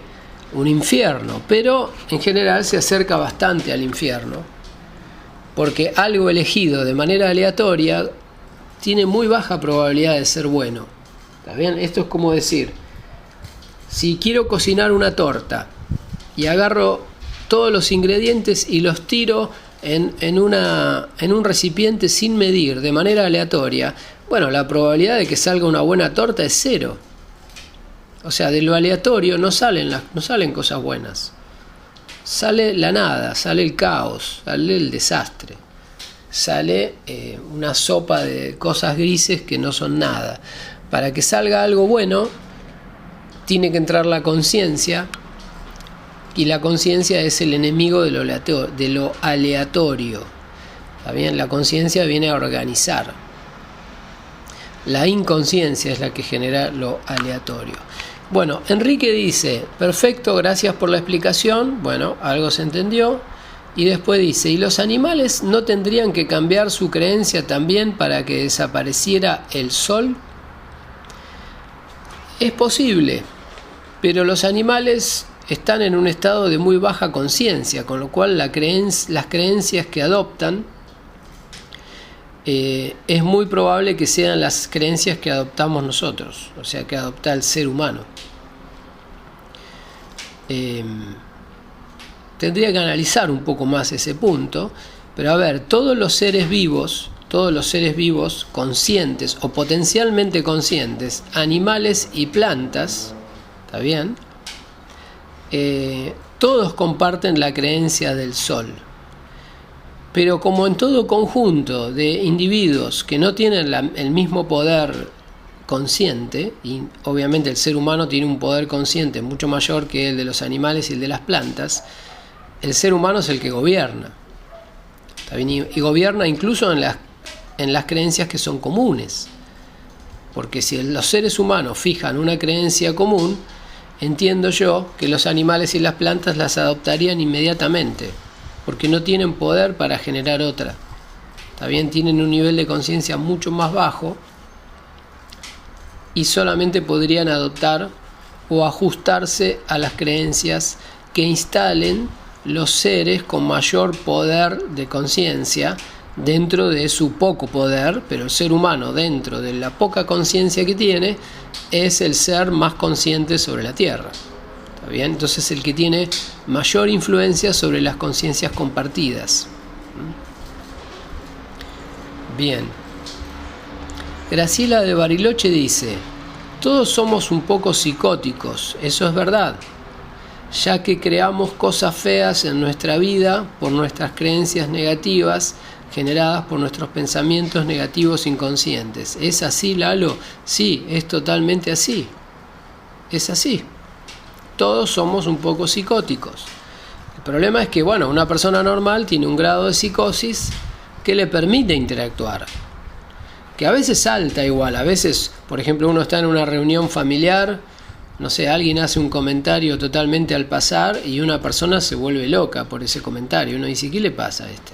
A: un infierno, pero en general se acerca bastante al infierno, porque algo elegido de manera aleatoria tiene muy baja probabilidad de ser bueno. ¿Está bien? Esto es como decir, si quiero cocinar una torta y agarro todos los ingredientes y los tiro en un recipiente sin medir, de manera aleatoria, bueno, la probabilidad de que salga una buena torta es 0. O sea, de lo aleatorio no salen cosas buenas. Sale la nada, sale el caos, sale el desastre. Sale una sopa de cosas grises que no son nada. Para que salga algo bueno, tiene que entrar la conciencia, y la conciencia es el enemigo de lo aleatorio. ¿Está bien? La conciencia viene a organizar. La inconsciencia es la que genera lo aleatorio. Bueno, Enrique dice, perfecto, gracias por la explicación. Bueno, algo se entendió. Y después dice, ¿y los animales no tendrían que cambiar su creencia también para que desapareciera el sol? Es posible, pero los animales están en un estado de muy baja conciencia, con lo cual las creencias que adoptan es muy probable que sean las creencias que adoptamos nosotros, o sea, que adopta el ser humano. Tendría que analizar un poco más ese punto, Pero a ver, todos los seres vivos conscientes o potencialmente conscientes, animales y plantas, ¿está bien? Todos comparten la creencia del sol. Pero como en todo conjunto de individuos que no tienen el mismo poder consciente, y obviamente el ser humano tiene un poder consciente mucho mayor que el de los animales y el de las plantas, el ser humano es el que gobierna. ¿Está bien? Y gobierna incluso en las creencias que son comunes. Porque si los seres humanos fijan una creencia común, entiendo yo que los animales y las plantas las adoptarían inmediatamente, porque no tienen poder para generar otra. También tienen un nivel de conciencia mucho más bajo y solamente podrían adoptar o ajustarse a las creencias que instalen los seres con mayor poder de conciencia dentro de su poco poder, pero el ser humano, dentro de la poca conciencia que tiene, es el ser más consciente sobre la Tierra. ¿Está bien? Entonces el que tiene mayor influencia sobre las conciencias compartidas. Bien. Graciela de Bariloche dice: todos somos un poco psicóticos, eso es verdad, ya que creamos cosas feas en nuestra vida por nuestras creencias negativas generadas por nuestros pensamientos negativos inconscientes. ¿Es así, Lalo? Sí, es totalmente así. Es así. Todos somos un poco psicóticos. El problema es que, una persona normal tiene un grado de psicosis que le permite interactuar. Que a veces salta igual, a veces, por ejemplo, uno está en una reunión familiar, no sé, alguien hace un comentario totalmente al pasar y una persona se vuelve loca por ese comentario. Uno dice, ¿qué le pasa a este?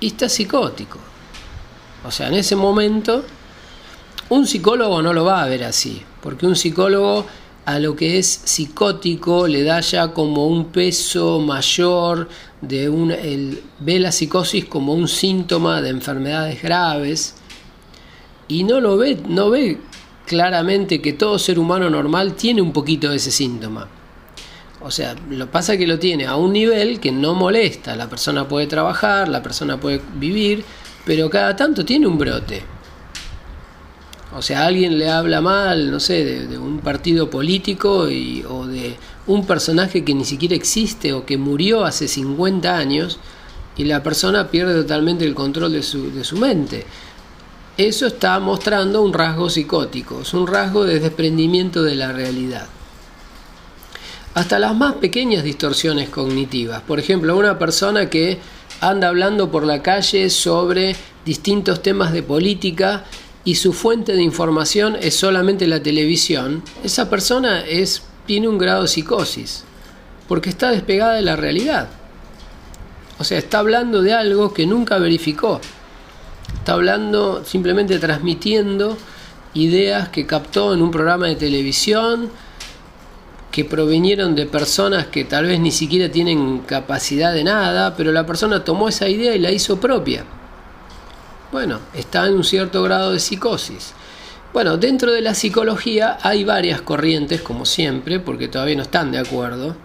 A: Y está psicótico. O sea, en ese momento, un psicólogo no lo va a ver así, porque un psicólogo a lo que es psicótico le da ya como un peso mayor, ve la psicosis como un síntoma de enfermedades graves y no ve claramente que todo ser humano normal tiene un poquito de ese síntoma. O sea, lo que pasa es que lo tiene a un nivel que no molesta. La persona puede trabajar, la persona puede vivir, pero cada tanto tiene un brote. O sea, alguien le habla mal, no sé, de un partido político o de un personaje que ni siquiera existe o que murió hace 50 años y la persona pierde totalmente el control de su mente. Eso está mostrando un rasgo psicótico, es un rasgo de desprendimiento de la realidad. Hasta las más pequeñas distorsiones cognitivas. Por ejemplo, una persona que anda hablando por la calle sobre distintos temas de política y su fuente de información es solamente la televisión, esa persona tiene un grado de psicosis, porque está despegada de la realidad. O sea, está hablando de algo que nunca verificó. Está hablando, simplemente transmitiendo ideas que captó en un programa de televisión, que provinieron de personas que tal vez ni siquiera tienen capacidad de nada, pero la persona tomó esa idea y la hizo propia. Bueno, está en un cierto grado de psicosis. Bueno, dentro de la psicología hay varias corrientes, como siempre, porque todavía no están de acuerdo.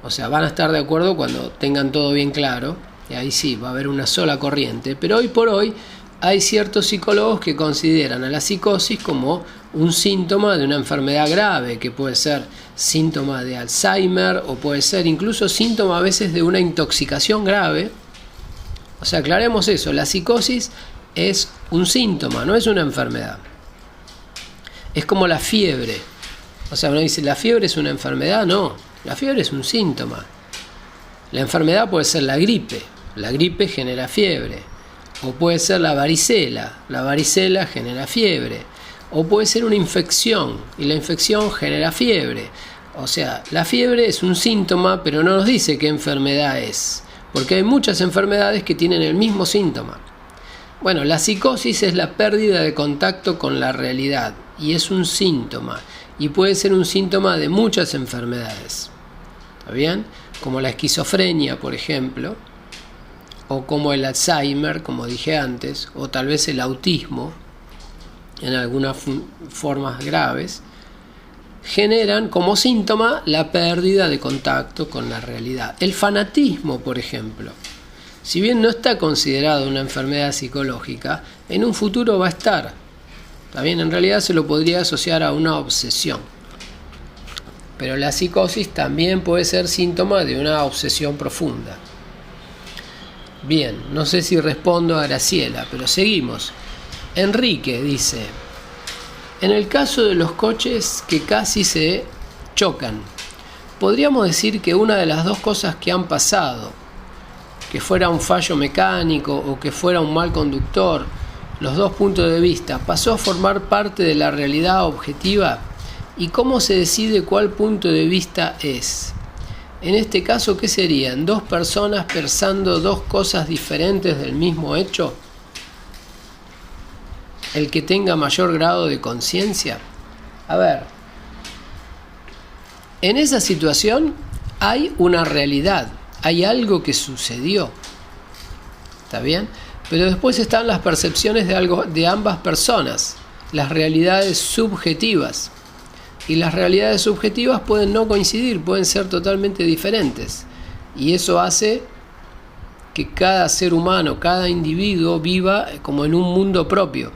A: O sea, van a estar de acuerdo cuando tengan todo bien claro, y ahí sí, va a haber una sola corriente. Pero hoy por hoy hay ciertos psicólogos que consideran a la psicosis como un síntoma de una enfermedad grave, que puede ser síntoma de Alzheimer o puede ser incluso síntoma a veces de una intoxicación grave. O sea, aclaremos eso, la psicosis es un síntoma, no es una enfermedad. Es como la fiebre. O sea, uno dice, ¿la fiebre es una enfermedad? No, la fiebre es un síntoma. La enfermedad puede ser la gripe genera fiebre. O puede ser la varicela genera fiebre. O puede ser una infección, y la infección genera fiebre. O sea, la fiebre es un síntoma, pero no nos dice qué enfermedad es, porque hay muchas enfermedades que tienen el mismo síntoma. Bueno, la psicosis es la pérdida de contacto con la realidad, y es un síntoma, y puede ser un síntoma de muchas enfermedades. ¿Está bien? Como la esquizofrenia, por ejemplo, o como el Alzheimer, como dije antes, o tal vez el autismo, en algunas formas graves, generan como síntoma la pérdida de contacto con la realidad. El fanatismo, por ejemplo. si bien no está considerado una enfermedad psicológica, en un futuro va a estar. También en realidad se lo podría asociar a una obsesión. Pero la psicosis también puede ser síntoma de una obsesión profunda. Bien, no sé si respondo a Graciela, pero seguimos. Enrique dice: en el caso de los coches que casi se chocan, podríamos decir que una de las dos cosas que han pasado, que fuera un fallo mecánico o que fuera un mal conductor, los dos puntos de vista, pasó a formar parte de la realidad objetiva. ¿Y cómo se decide cuál punto de vista es? En este caso, ¿qué serían? ¿Dos personas pensando dos cosas diferentes del mismo hecho? ¿El que tenga mayor grado de conciencia? A ver, en esa situación hay una realidad, hay algo que sucedió. ¿Está bien? Pero después están las percepciones de ambas personas, las realidades subjetivas. Y las realidades subjetivas pueden no coincidir, pueden ser totalmente diferentes. Y eso hace que cada ser humano, cada individuo viva como en un mundo propio.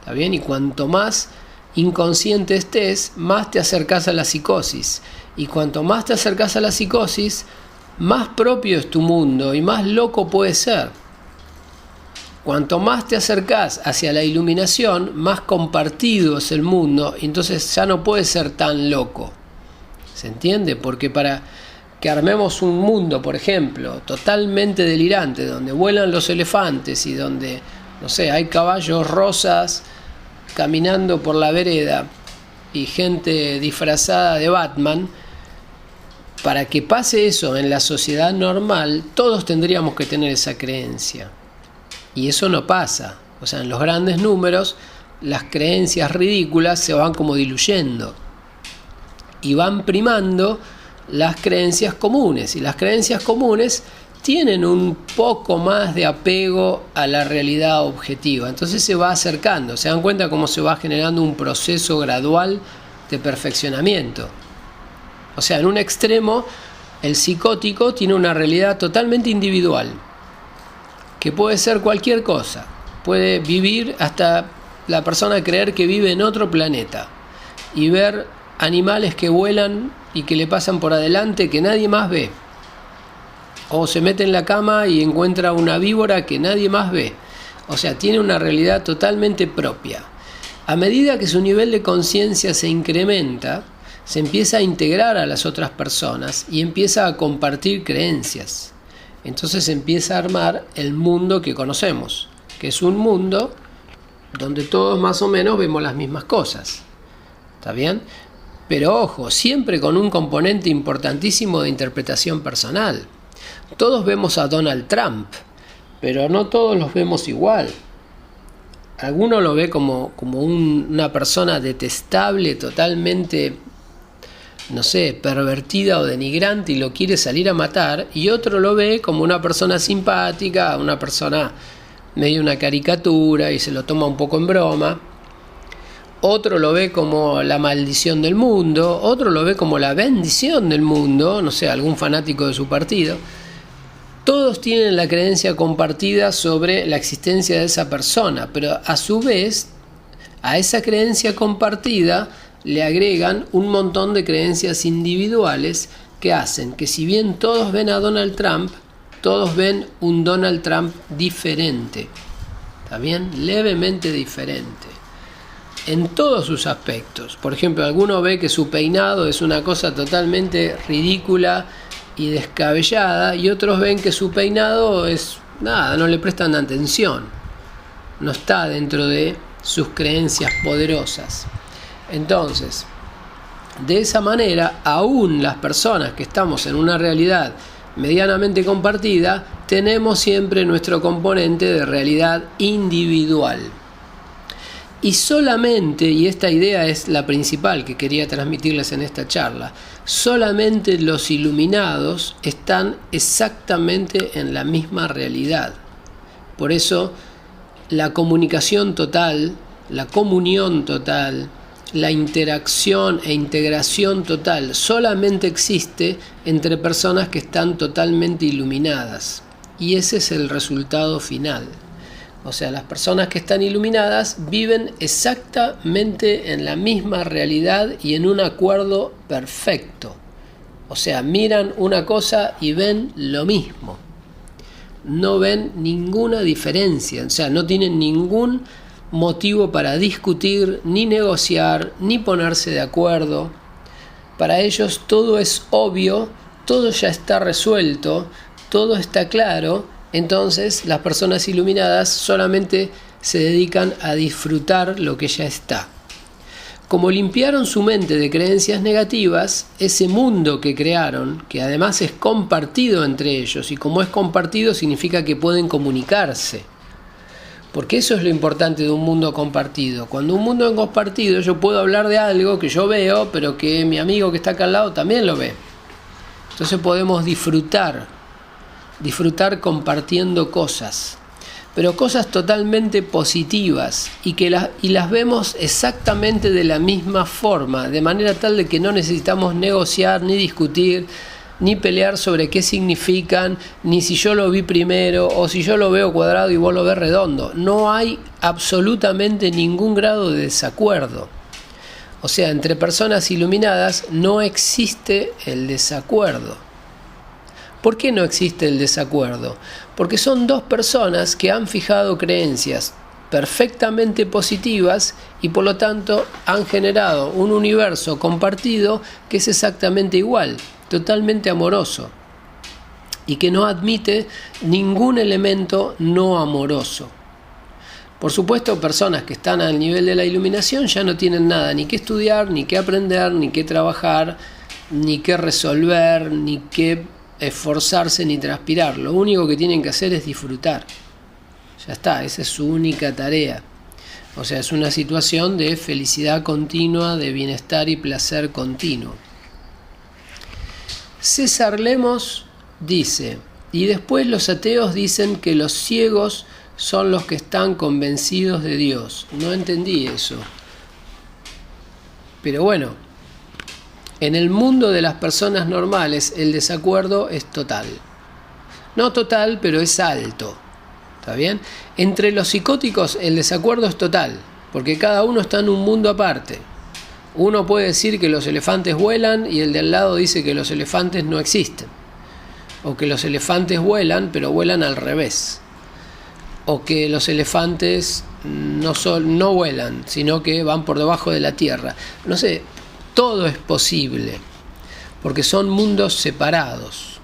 A: ¿Está bien? Y cuanto más inconsciente estés, más te acercás a la psicosis. Y cuanto más te acercás a la psicosis, más propio es tu mundo y más loco puede ser. Cuanto más te acercás hacia la iluminación, más compartido es el mundo, y entonces ya no puede ser tan loco. ¿Se entiende? Porque para que armemos un mundo, por ejemplo, totalmente delirante, donde vuelan los elefantes y donde, no sé, hay caballos rosas caminando por la vereda y gente disfrazada de Batman, para que pase eso en la sociedad normal, todos tendríamos que tener esa creencia. Y eso no pasa. O sea, en los grandes números, las creencias ridículas se van como diluyendo. Y van primando las creencias comunes. Y las creencias comunes tienen un poco más de apego a la realidad objetiva. Entonces se va acercando. Se dan cuenta cómo se va generando un proceso gradual de perfeccionamiento. O sea, en un extremo, el psicótico tiene una realidad totalmente individual, que puede ser cualquier cosa. Puede vivir hasta la persona creer que vive en otro planeta y ver animales que vuelan y que le pasan por adelante que nadie más ve. O se mete en la cama y encuentra una víbora que nadie más ve. O sea, tiene una realidad totalmente propia. A medida que su nivel de conciencia se incrementa, se empieza a integrar a las otras personas y empieza a compartir creencias. Entonces empieza a armar el mundo que conocemos, que es un mundo donde todos más o menos vemos las mismas cosas. ¿Está bien? Pero ojo, siempre con un componente importantísimo de interpretación personal. Todos vemos a Donald Trump, pero no todos los vemos igual. Alguno lo ve como una persona detestable, totalmente, no sé, pervertida o denigrante y lo quiere salir a matar, y otro lo ve como una persona simpática, una persona medio una caricatura y se lo toma un poco en broma. Otro lo ve como la maldición del mundo, otro lo ve como la bendición del mundo, no sé, algún fanático de su partido. Todos tienen la creencia compartida sobre la existencia de esa persona, pero a su vez, a esa creencia compartida le agregan un montón de creencias individuales que hacen que, si bien todos ven a Donald Trump, todos ven un Donald Trump diferente. ¿Está bien? Levemente diferente. En todos sus aspectos. Por ejemplo, alguno ve que su peinado es una cosa totalmente ridícula y descabellada, y otros ven que su peinado es nada, no le prestan atención. No está dentro de sus creencias poderosas. Entonces, de esa manera, aún las personas que estamos en una realidad medianamente compartida, tenemos siempre nuestro componente de realidad individual. Y solamente, y esta idea es la principal que quería transmitirles en esta charla, solamente los iluminados están exactamente en la misma realidad. Por eso, la comunicación total, la comunión total, la interacción e integración total solamente existe entre personas que están totalmente iluminadas. y ese es el resultado final. O sea, las personas que están iluminadas viven exactamente en la misma realidad y en un acuerdo perfecto. O sea, miran una cosa y ven lo mismo. No ven ninguna diferencia, o sea, no tienen ningún motivo para discutir, ni negociar, ni ponerse de acuerdo. Para ellos todo es obvio, todo ya está resuelto, todo está claro. Entonces las personas iluminadas solamente se dedican a disfrutar lo que ya está. Como limpiaron su mente de creencias negativas, ese mundo que crearon, que además es compartido entre ellos, y como es compartido significa que pueden comunicarse. Porque eso es lo importante de un mundo compartido. Cuando un mundo es compartido, yo puedo hablar de algo que yo veo, pero que mi amigo que está acá al lado también lo ve. Entonces podemos disfrutar compartiendo cosas, pero cosas totalmente positivas y las vemos exactamente de la misma forma, de manera tal de que no necesitamos negociar, ni discutir, ni pelear sobre qué significan, ni si yo lo vi primero o si yo lo veo cuadrado y vos lo ves redondo. No hay absolutamente ningún grado de desacuerdo. O sea, entre personas iluminadas no existe el desacuerdo. ¿Por qué no existe el desacuerdo? Porque son dos personas que han fijado creencias perfectamente positivas y por lo tanto han generado un universo compartido que es exactamente igual, totalmente amoroso y que no admite ningún elemento no amoroso. Por supuesto, personas que están al nivel de la iluminación ya no tienen nada ni que estudiar, ni que aprender, ni que trabajar, ni que resolver, ni que esforzarse ni transpirar. Lo único que tienen que hacer es disfrutar. Ya está, esa es su única tarea. O sea, es una situación de felicidad continua, de bienestar y placer continuo. César Lemos dice, y después los ateos dicen que los ciegos son los que están convencidos de Dios. No entendí eso. Pero bueno, en el mundo de las personas normales el desacuerdo es total. No total, pero es alto. ¿Está bien? Entre los psicóticos el desacuerdo es total, porque cada uno está en un mundo aparte. Uno puede decir que los elefantes vuelan y el de al lado dice que los elefantes no existen. O que los elefantes vuelan, pero vuelan al revés. O que los elefantes no vuelan, sino que van por debajo de la tierra. No sé. Todo es posible, porque son mundos separados.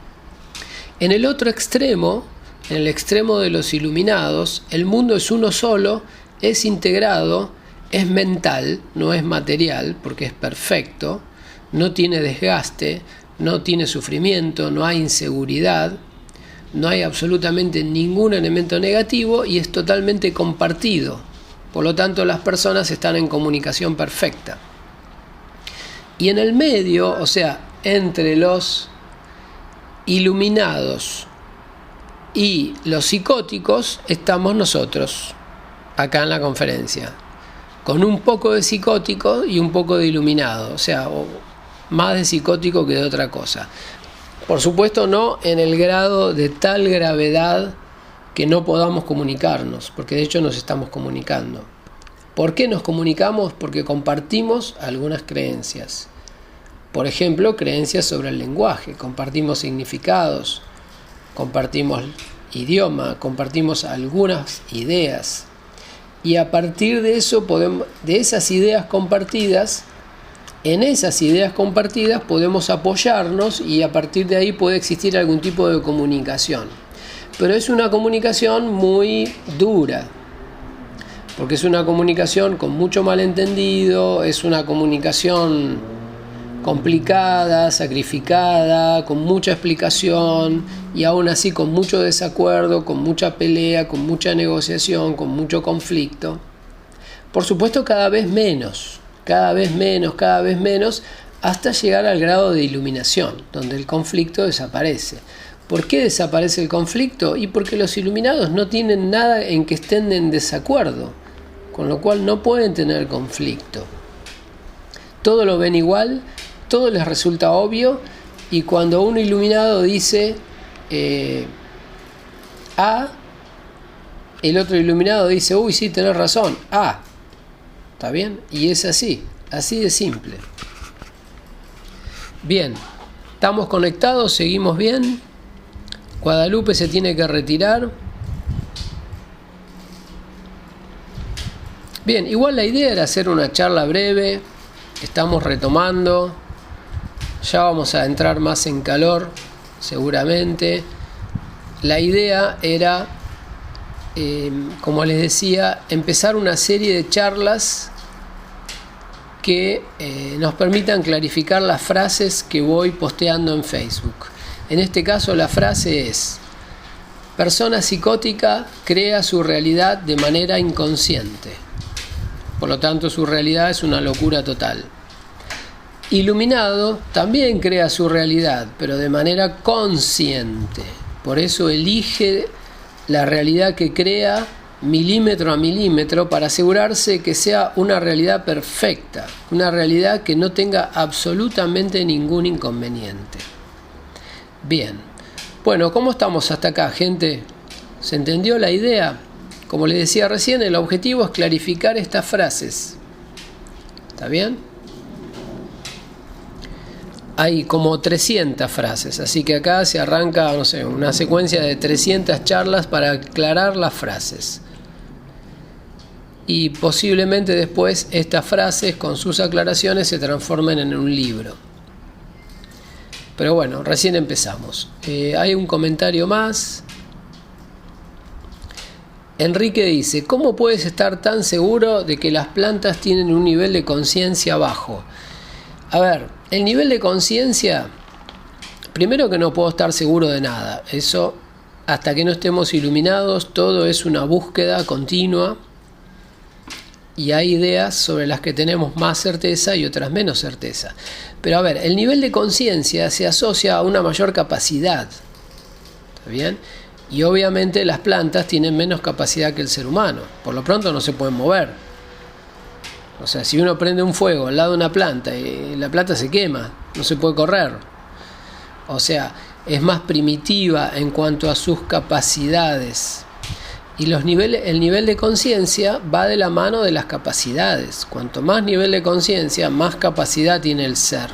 A: En el otro extremo, en el extremo de los iluminados, el mundo es uno solo, es integrado, es mental, no es material, porque es perfecto, no tiene desgaste, no tiene sufrimiento, no hay inseguridad, no hay absolutamente ningún elemento negativo y es totalmente compartido. Por lo tanto, las personas están en comunicación perfecta. Y en el medio, o sea, entre los iluminados y los psicóticos, estamos nosotros, acá en la conferencia, con un poco de psicótico y un poco de iluminado, o sea, más de psicótico que de otra cosa. Por supuesto, no en el grado de tal gravedad que no podamos comunicarnos, porque de hecho nos estamos comunicando. ¿Por qué nos comunicamos? Porque compartimos algunas creencias. Por ejemplo, creencias sobre el lenguaje, compartimos significados, compartimos idioma, compartimos algunas ideas. Y a partir de eso, de esas ideas compartidas, en esas ideas compartidas podemos apoyarnos y a partir de ahí puede existir algún tipo de comunicación. Pero es una comunicación muy dura, porque es una comunicación con mucho malentendido, es una comunicación complicada, sacrificada, con mucha explicación y aún así con mucho desacuerdo, con mucha pelea, con mucha negociación, con mucho conflicto. Por supuesto cada vez menos, hasta llegar al grado de iluminación, donde el conflicto desaparece. ¿Por qué desaparece el conflicto? Y porque los iluminados no tienen nada en que estén en desacuerdo, con lo cual no pueden tener conflicto. Todo lo ven igual, todo les resulta obvio, y cuando un iluminado dice A, el otro iluminado dice, uy, sí, tenés razón, A. ¿Está bien? Y es así de simple. Bien, estamos conectados, seguimos bien. Guadalupe se tiene que retirar. Bien, igual la idea era hacer una charla breve. Estamos retomando. Ya vamos a entrar más en calor, seguramente. La idea era, como les decía, empezar una serie de charlas que nos permitan clarificar las frases que voy posteando en Facebook. En este caso la frase es: persona psicótica crea su realidad de manera inconsciente. Por lo tanto, su realidad es una locura total. Iluminado también crea su realidad, pero de manera consciente. Por eso elige la realidad que crea milímetro a milímetro para asegurarse que sea una realidad perfecta, una realidad que no tenga absolutamente ningún inconveniente. Bien, bueno, ¿cómo estamos hasta acá, gente? ¿Se entendió la idea? Como les decía recién, el objetivo es clarificar estas frases. ¿Está bien? Hay como 300 frases, así que acá se arranca, no sé, una secuencia de 300 charlas para aclarar las frases. Y posiblemente después estas frases con sus aclaraciones se transformen en un libro. Pero bueno, recién empezamos. Hay un comentario más. Enrique dice: ¿cómo puedes estar tan seguro de que las plantas tienen un nivel de conciencia bajo? A ver, el nivel de conciencia, primero que no puedo estar seguro de nada. Eso, hasta que no estemos iluminados, todo es una búsqueda continua. Y hay ideas sobre las que tenemos más certeza y otras menos certeza. Pero a ver, el nivel de conciencia se asocia a una mayor capacidad. ¿Está bien? Y obviamente las plantas tienen menos capacidad que el ser humano. Por lo pronto no se pueden mover. O sea, si uno prende un fuego al lado de una planta y la planta se quema, no se puede correr. O sea, es más primitiva en cuanto a sus capacidades. Y el nivel de conciencia va de la mano de las capacidades. Cuanto más nivel de conciencia, más capacidad tiene el ser.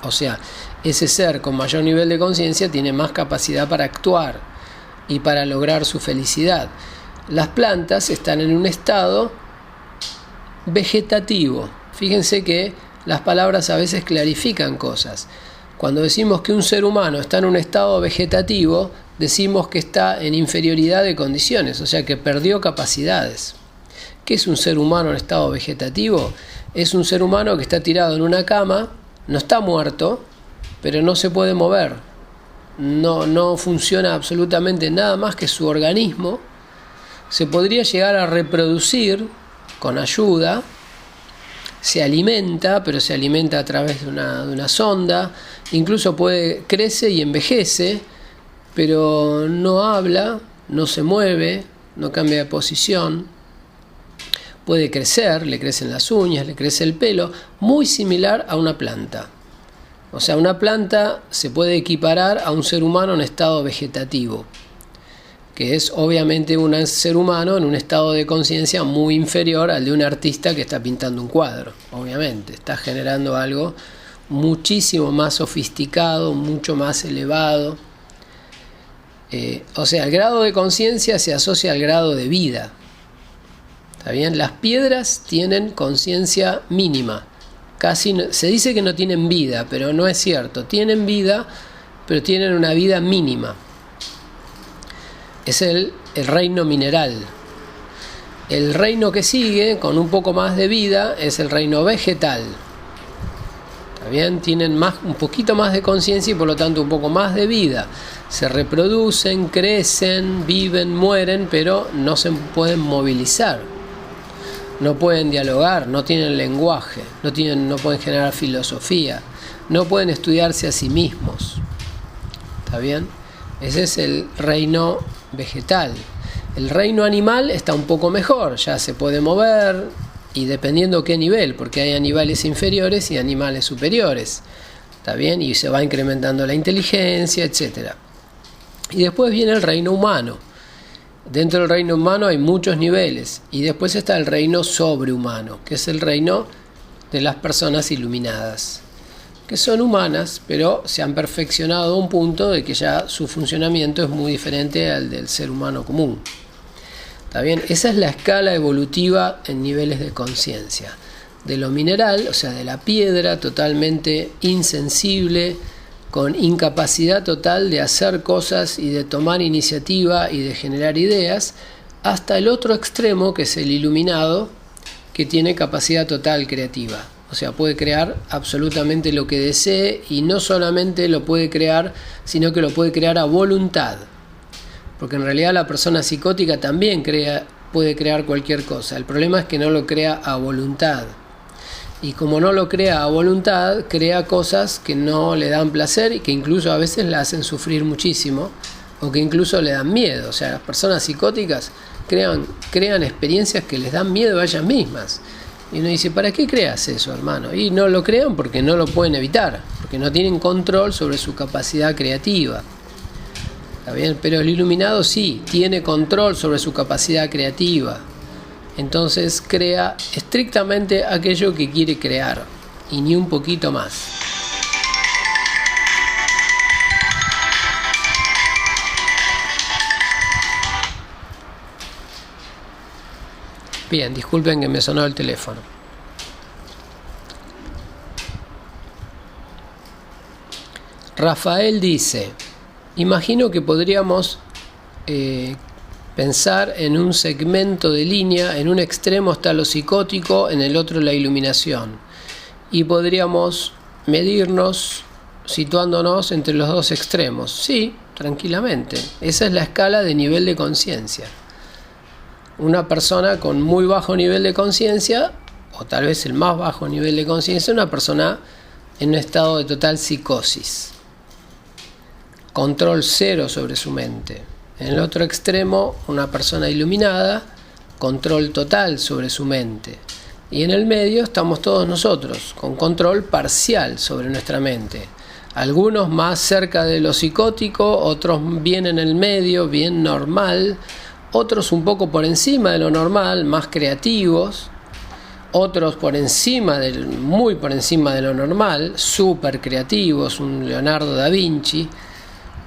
A: O sea, ese ser con mayor nivel de conciencia tiene más capacidad para actuar y para lograr su felicidad. Las plantas están en un estado vegetativo. Fíjense que las palabras a veces clarifican cosas. Cuando decimos que un ser humano está en un estado vegetativo, decimos que está en inferioridad de condiciones, o sea que perdió capacidades. ¿Qué es un ser humano en estado vegetativo? Es un ser humano que está tirado en una cama, no está muerto, pero no se puede mover. No funciona absolutamente nada más que su organismo. Se podría llegar a reproducir con ayuda, se alimenta, pero se alimenta a través de una sonda, incluso crece y envejece, pero no habla, no se mueve, no cambia de posición. Puede crecer, le crecen las uñas, le crece el pelo, muy similar a una planta. O sea, una planta se puede equiparar a un ser humano en estado vegetativo, que es obviamente un ser humano en un estado de conciencia muy inferior al de un artista que está pintando un cuadro. Obviamente, está generando algo muchísimo más sofisticado, mucho más elevado. O sea, el grado de conciencia se asocia al grado de vida. ¿Está bien? Las piedras tienen conciencia mínima. Se dice que no tienen vida, pero no es cierto. Tienen vida, pero tienen una vida mínima. Es el reino mineral. El reino que sigue, con un poco más de vida, es el reino vegetal. ¿Está bien? Tienen un poquito más de conciencia y por lo tanto un poco más de vida. Se reproducen, crecen, viven, mueren, pero no se pueden movilizar. No pueden dialogar, no tienen lenguaje, no pueden generar filosofía, no pueden estudiarse a sí mismos. ¿Está bien? Ese es el reino vegetal. El reino animal está un poco mejor, ya se puede mover y dependiendo qué nivel, porque hay animales inferiores y animales superiores. ¿Está bien? Y se va incrementando la inteligencia, etc. Y después viene el reino humano. Dentro del reino humano hay muchos niveles. Y después está el reino sobrehumano, que es el reino de las personas iluminadas, que son humanas, pero se han perfeccionado a un punto de que ya su funcionamiento es muy diferente al del ser humano común. ¿Está bien? Esa es la escala evolutiva en niveles de conciencia. De lo mineral, o sea, de la piedra totalmente insensible, con incapacidad total de hacer cosas y de tomar iniciativa y de generar ideas, hasta el otro extremo, que es el iluminado, que tiene capacidad total creativa. O sea, puede crear absolutamente lo que desee, y no solamente lo puede crear, sino que lo puede crear a voluntad. Porque en realidad la persona psicótica también puede crear cualquier cosa. El problema es que no lo crea a voluntad. Y como no lo crea a voluntad, crea cosas que no le dan placer y que incluso a veces la hacen sufrir muchísimo, o que incluso le dan miedo. O sea, las personas psicóticas crean experiencias que les dan miedo a ellas mismas. Y uno dice, ¿para qué creas eso, hermano? Y no lo crean porque no lo pueden evitar, porque no tienen control sobre su capacidad creativa. ¿Está bien? Pero el iluminado sí, tiene control sobre su capacidad creativa. Entonces crea estrictamente aquello que quiere crear, y ni un poquito más. Bien, disculpen que me sonó el teléfono. Rafael dice: imagino que podríamos pensar en un segmento de línea. En un extremo está lo psicótico, en el otro la iluminación. Y podríamos medirnos situándonos entre los dos extremos. Sí, tranquilamente. Esa es la escala de nivel de conciencia. Una persona con muy bajo nivel de conciencia, o tal vez el más bajo nivel de conciencia, una persona en un estado de total psicosis. Control cero sobre su mente. En el otro extremo, una persona iluminada, control total sobre su mente. Y en el medio estamos todos nosotros, con control parcial sobre nuestra mente. Algunos más cerca de lo psicótico, otros bien en el medio, bien normal, otros un poco por encima de lo normal, más creativos, otros muy por encima de lo normal, súper creativos, un Leonardo da Vinci,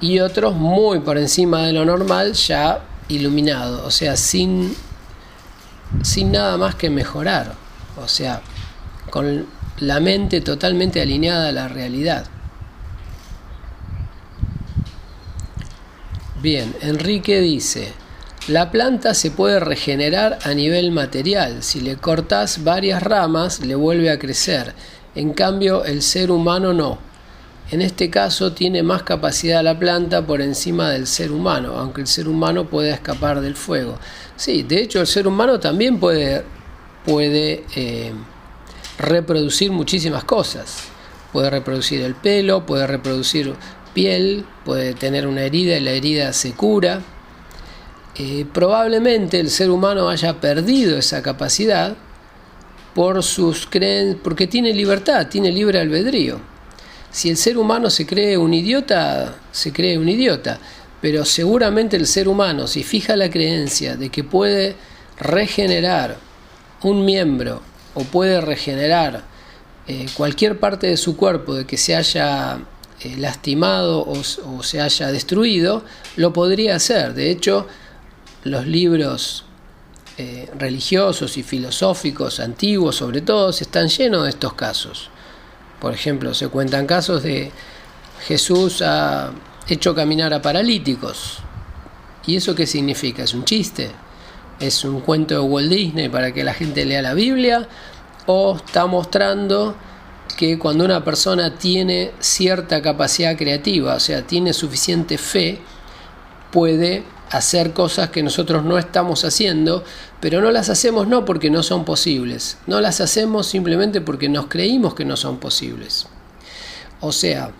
A: y otros muy por encima de lo normal, ya iluminado, o sea, sin nada más que mejorar, o sea, con la mente totalmente alineada a la realidad. Bien, Enrique dice: la planta se puede regenerar a nivel material. Si le cortas varias ramas, le vuelve a crecer. En cambio, el ser humano no. En este caso, tiene más capacidad la planta por encima del ser humano, aunque el ser humano pueda escapar del fuego. Sí, de hecho, el ser humano también puede reproducir muchísimas cosas. Puede reproducir el pelo, puede reproducir piel, puede tener una herida y la herida se cura. Probablemente el ser humano haya perdido esa capacidad por sus creencias, porque tiene libertad, tiene libre albedrío. Si el ser humano se cree un idiota, se cree un idiota, pero seguramente el ser humano, si fija la creencia de que puede regenerar un miembro o puede regenerar cualquier parte de su cuerpo de que se haya lastimado o se haya destruido, lo podría hacer. De hecho, los libros religiosos y filosóficos antiguos, sobre todo, están llenos de estos casos. Por ejemplo, se cuentan casos de Jesús ha hecho caminar a paralíticos. ¿Y eso qué significa? ¿Es un chiste? ¿Es un cuento de Walt Disney para que la gente lea la Biblia? ¿O está mostrando que cuando una persona tiene cierta capacidad creativa, o sea, tiene suficiente fe, puede hacer cosas que nosotros no estamos haciendo, pero no las hacemos no porque no son posibles, no las hacemos simplemente porque nos creímos que no son posibles? O sea,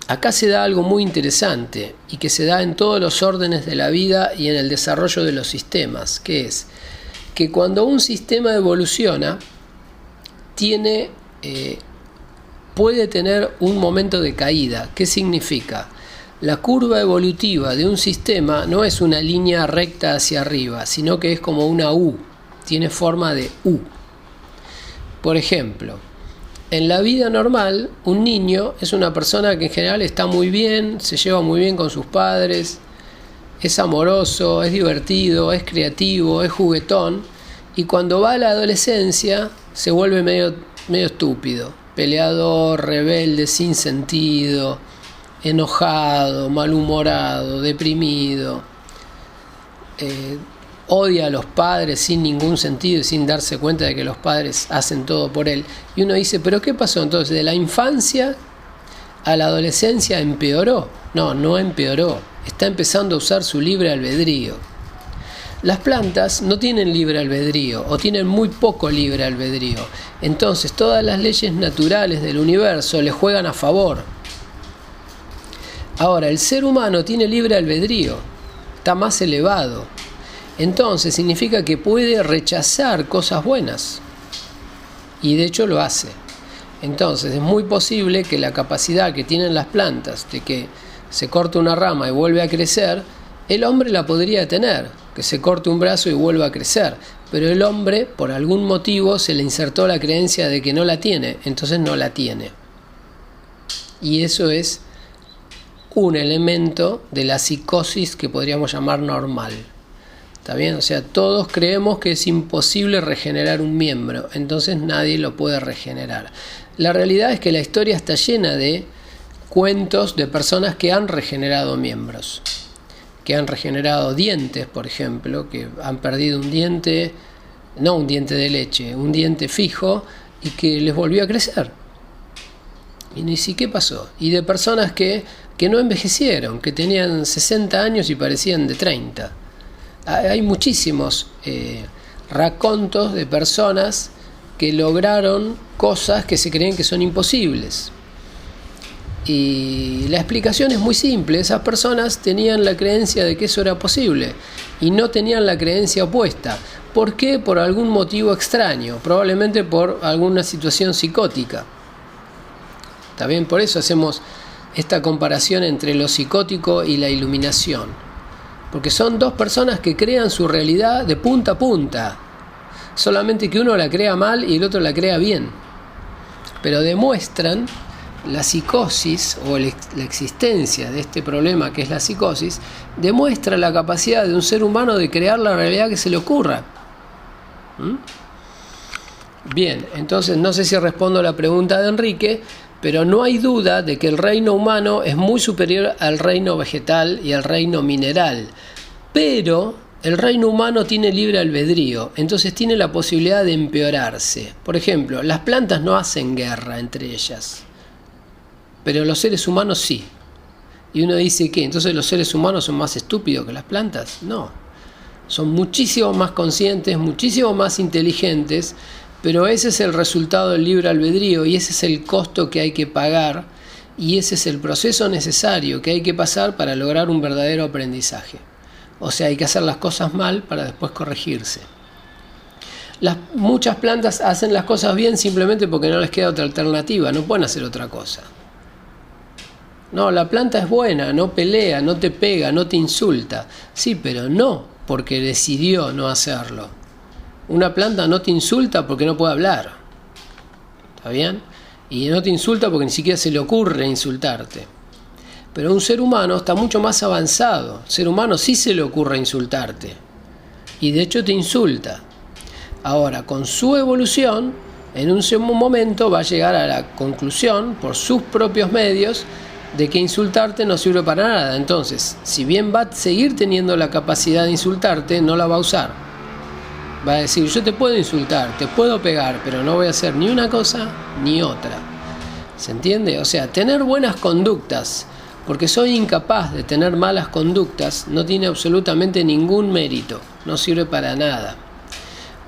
A: acá se da algo muy interesante y que se da en todos los órdenes de la vida y en el desarrollo de los sistemas, que es que cuando un sistema evoluciona, puede tener un momento de caída. ¿Qué significa? La curva evolutiva de un sistema no es una línea recta hacia arriba, sino que es como una U, tiene forma de U. Por ejemplo, en la vida normal, un niño es una persona que en general está muy bien, se lleva muy bien con sus padres, es amoroso, es divertido, es creativo, es juguetón, y cuando va a la adolescencia se vuelve medio estúpido, peleador, rebelde, sin sentido, enojado, malhumorado, deprimido, odia a los padres sin ningún sentido y sin darse cuenta de que los padres hacen todo por él. Y uno dice, ¿pero qué pasó entonces? ¿De la infancia a la adolescencia empeoró? No, no empeoró. Está empezando a usar su libre albedrío. Las plantas no tienen libre albedrío o tienen muy poco libre albedrío. Entonces todas las leyes naturales del universo le juegan a favor. Ahora, el ser humano tiene libre albedrío, está más elevado. Entonces significa que puede rechazar cosas buenas. Y de hecho lo hace. Entonces es muy posible que la capacidad que tienen las plantas de que se corte una rama y vuelve a crecer, el hombre la podría tener, que se corte un brazo y vuelva a crecer. Pero el hombre, por algún motivo, se le insertó la creencia de que no la tiene, entonces no la tiene. Y eso es un elemento de la psicosis que podríamos llamar normal. ¿Está bien? O sea, todos creemos que es imposible regenerar un miembro, entonces nadie lo puede regenerar. La realidad es que la historia está llena de cuentos de personas que han regenerado miembros, que han regenerado dientes, por ejemplo, que han perdido un diente, no un diente de leche, un diente fijo, y que les volvió a crecer. Y ni siquiera pasó. Y de personas que no envejecieron, que tenían 60 años y parecían de 30. Hay muchísimos racontos de personas que lograron cosas que se creen que son imposibles. Y la explicación es muy simple. Esas personas tenían la creencia de que eso era posible y no tenían la creencia opuesta. ¿Por qué? Por algún motivo extraño, probablemente por alguna situación psicótica. También por eso hacemos esta comparación entre lo psicótico y la iluminación. Porque son dos personas que crean su realidad de punta a punta. Solamente que uno la crea mal y el otro la crea bien. Pero demuestran la psicosis o la existencia de este problema que es la psicosis, demuestra la capacidad de un ser humano de crear la realidad que se le ocurra. Bien, entonces no sé si respondo a la pregunta de Enrique, pero no hay duda de que el reino humano es muy superior al reino vegetal y al reino mineral. Pero el reino humano tiene libre albedrío, entonces tiene la posibilidad de empeorarse. Por ejemplo, las plantas no hacen guerra entre ellas, pero los seres humanos sí. Y uno dice, ¿qué? ¿Entonces los seres humanos son más estúpidos que las plantas? No. Son muchísimo más conscientes, muchísimo más inteligentes, pero ese es el resultado del libre albedrío y ese es el costo que hay que pagar y ese es el proceso necesario que hay que pasar para lograr un verdadero aprendizaje. O sea, hay que hacer las cosas mal para después corregirse. Muchas plantas hacen las cosas bien simplemente porque no les queda otra alternativa, no pueden hacer otra cosa. No, la planta es buena, no pelea, no te pega, no te insulta. Sí, pero no porque decidió no hacerlo. Una planta no te insulta porque no puede hablar. ¿Está bien? Y no te insulta porque ni siquiera se le ocurre insultarte. Pero un ser humano está mucho más avanzado. Un ser humano sí se le ocurre insultarte. Y de hecho te insulta. Ahora, con su evolución, en un momento va a llegar a la conclusión, por sus propios medios, de que insultarte no sirve para nada. Entonces, si bien va a seguir teniendo la capacidad de insultarte, no la va a usar. Va a decir, yo te puedo insultar, te puedo pegar, pero no voy a hacer ni una cosa ni otra. ¿Se entiende? O sea, tener buenas conductas, porque soy incapaz de tener malas conductas, no tiene absolutamente ningún mérito, no sirve para nada.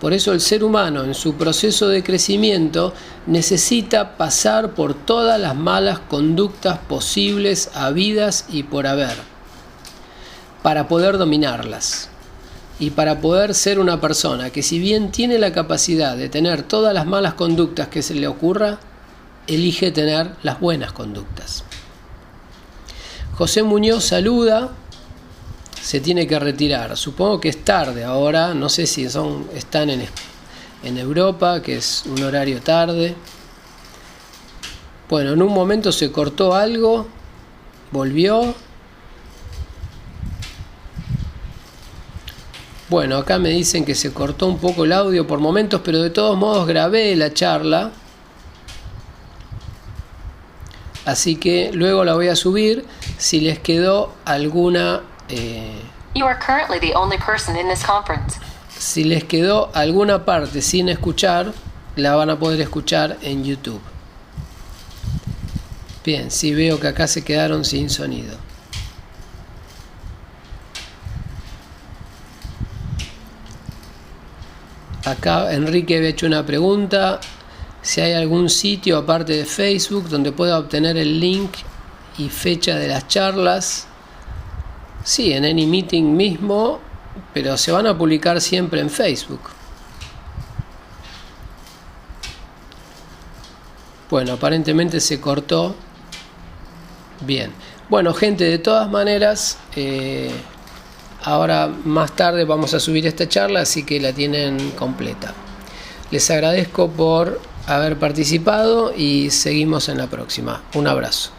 A: Por eso el ser humano en su proceso de crecimiento necesita pasar por todas las malas conductas posibles, habidas y por haber, para poder dominarlas. Y para poder ser una persona que, si bien tiene la capacidad de tener todas las malas conductas que se le ocurra, elige tener las buenas conductas. José Muñoz saluda, se tiene que retirar. Supongo que es tarde ahora, no sé si están en Europa, que es un horario tarde. Bueno, en un momento se cortó algo, volvió. Bueno, acá me dicen que se cortó un poco el audio por momentos, pero de todos modos grabé la charla. Así que luego la voy a subir. Si les quedó alguna... Si les quedó alguna parte sin escuchar, la van a poder escuchar en YouTube. Bien, sí veo que acá se quedaron sin sonido. Acá Enrique había hecho una pregunta. Si hay algún sitio aparte de Facebook donde pueda obtener el link y fecha de las charlas. Sí, en AnyMeeting mismo, pero se van a publicar siempre en Facebook. Bueno, aparentemente se cortó. Bien. Bueno, gente, de todas maneras, ahora más tarde vamos a subir esta charla, así que la tienen completa. Les agradezco por haber participado y seguimos en la próxima. Un abrazo.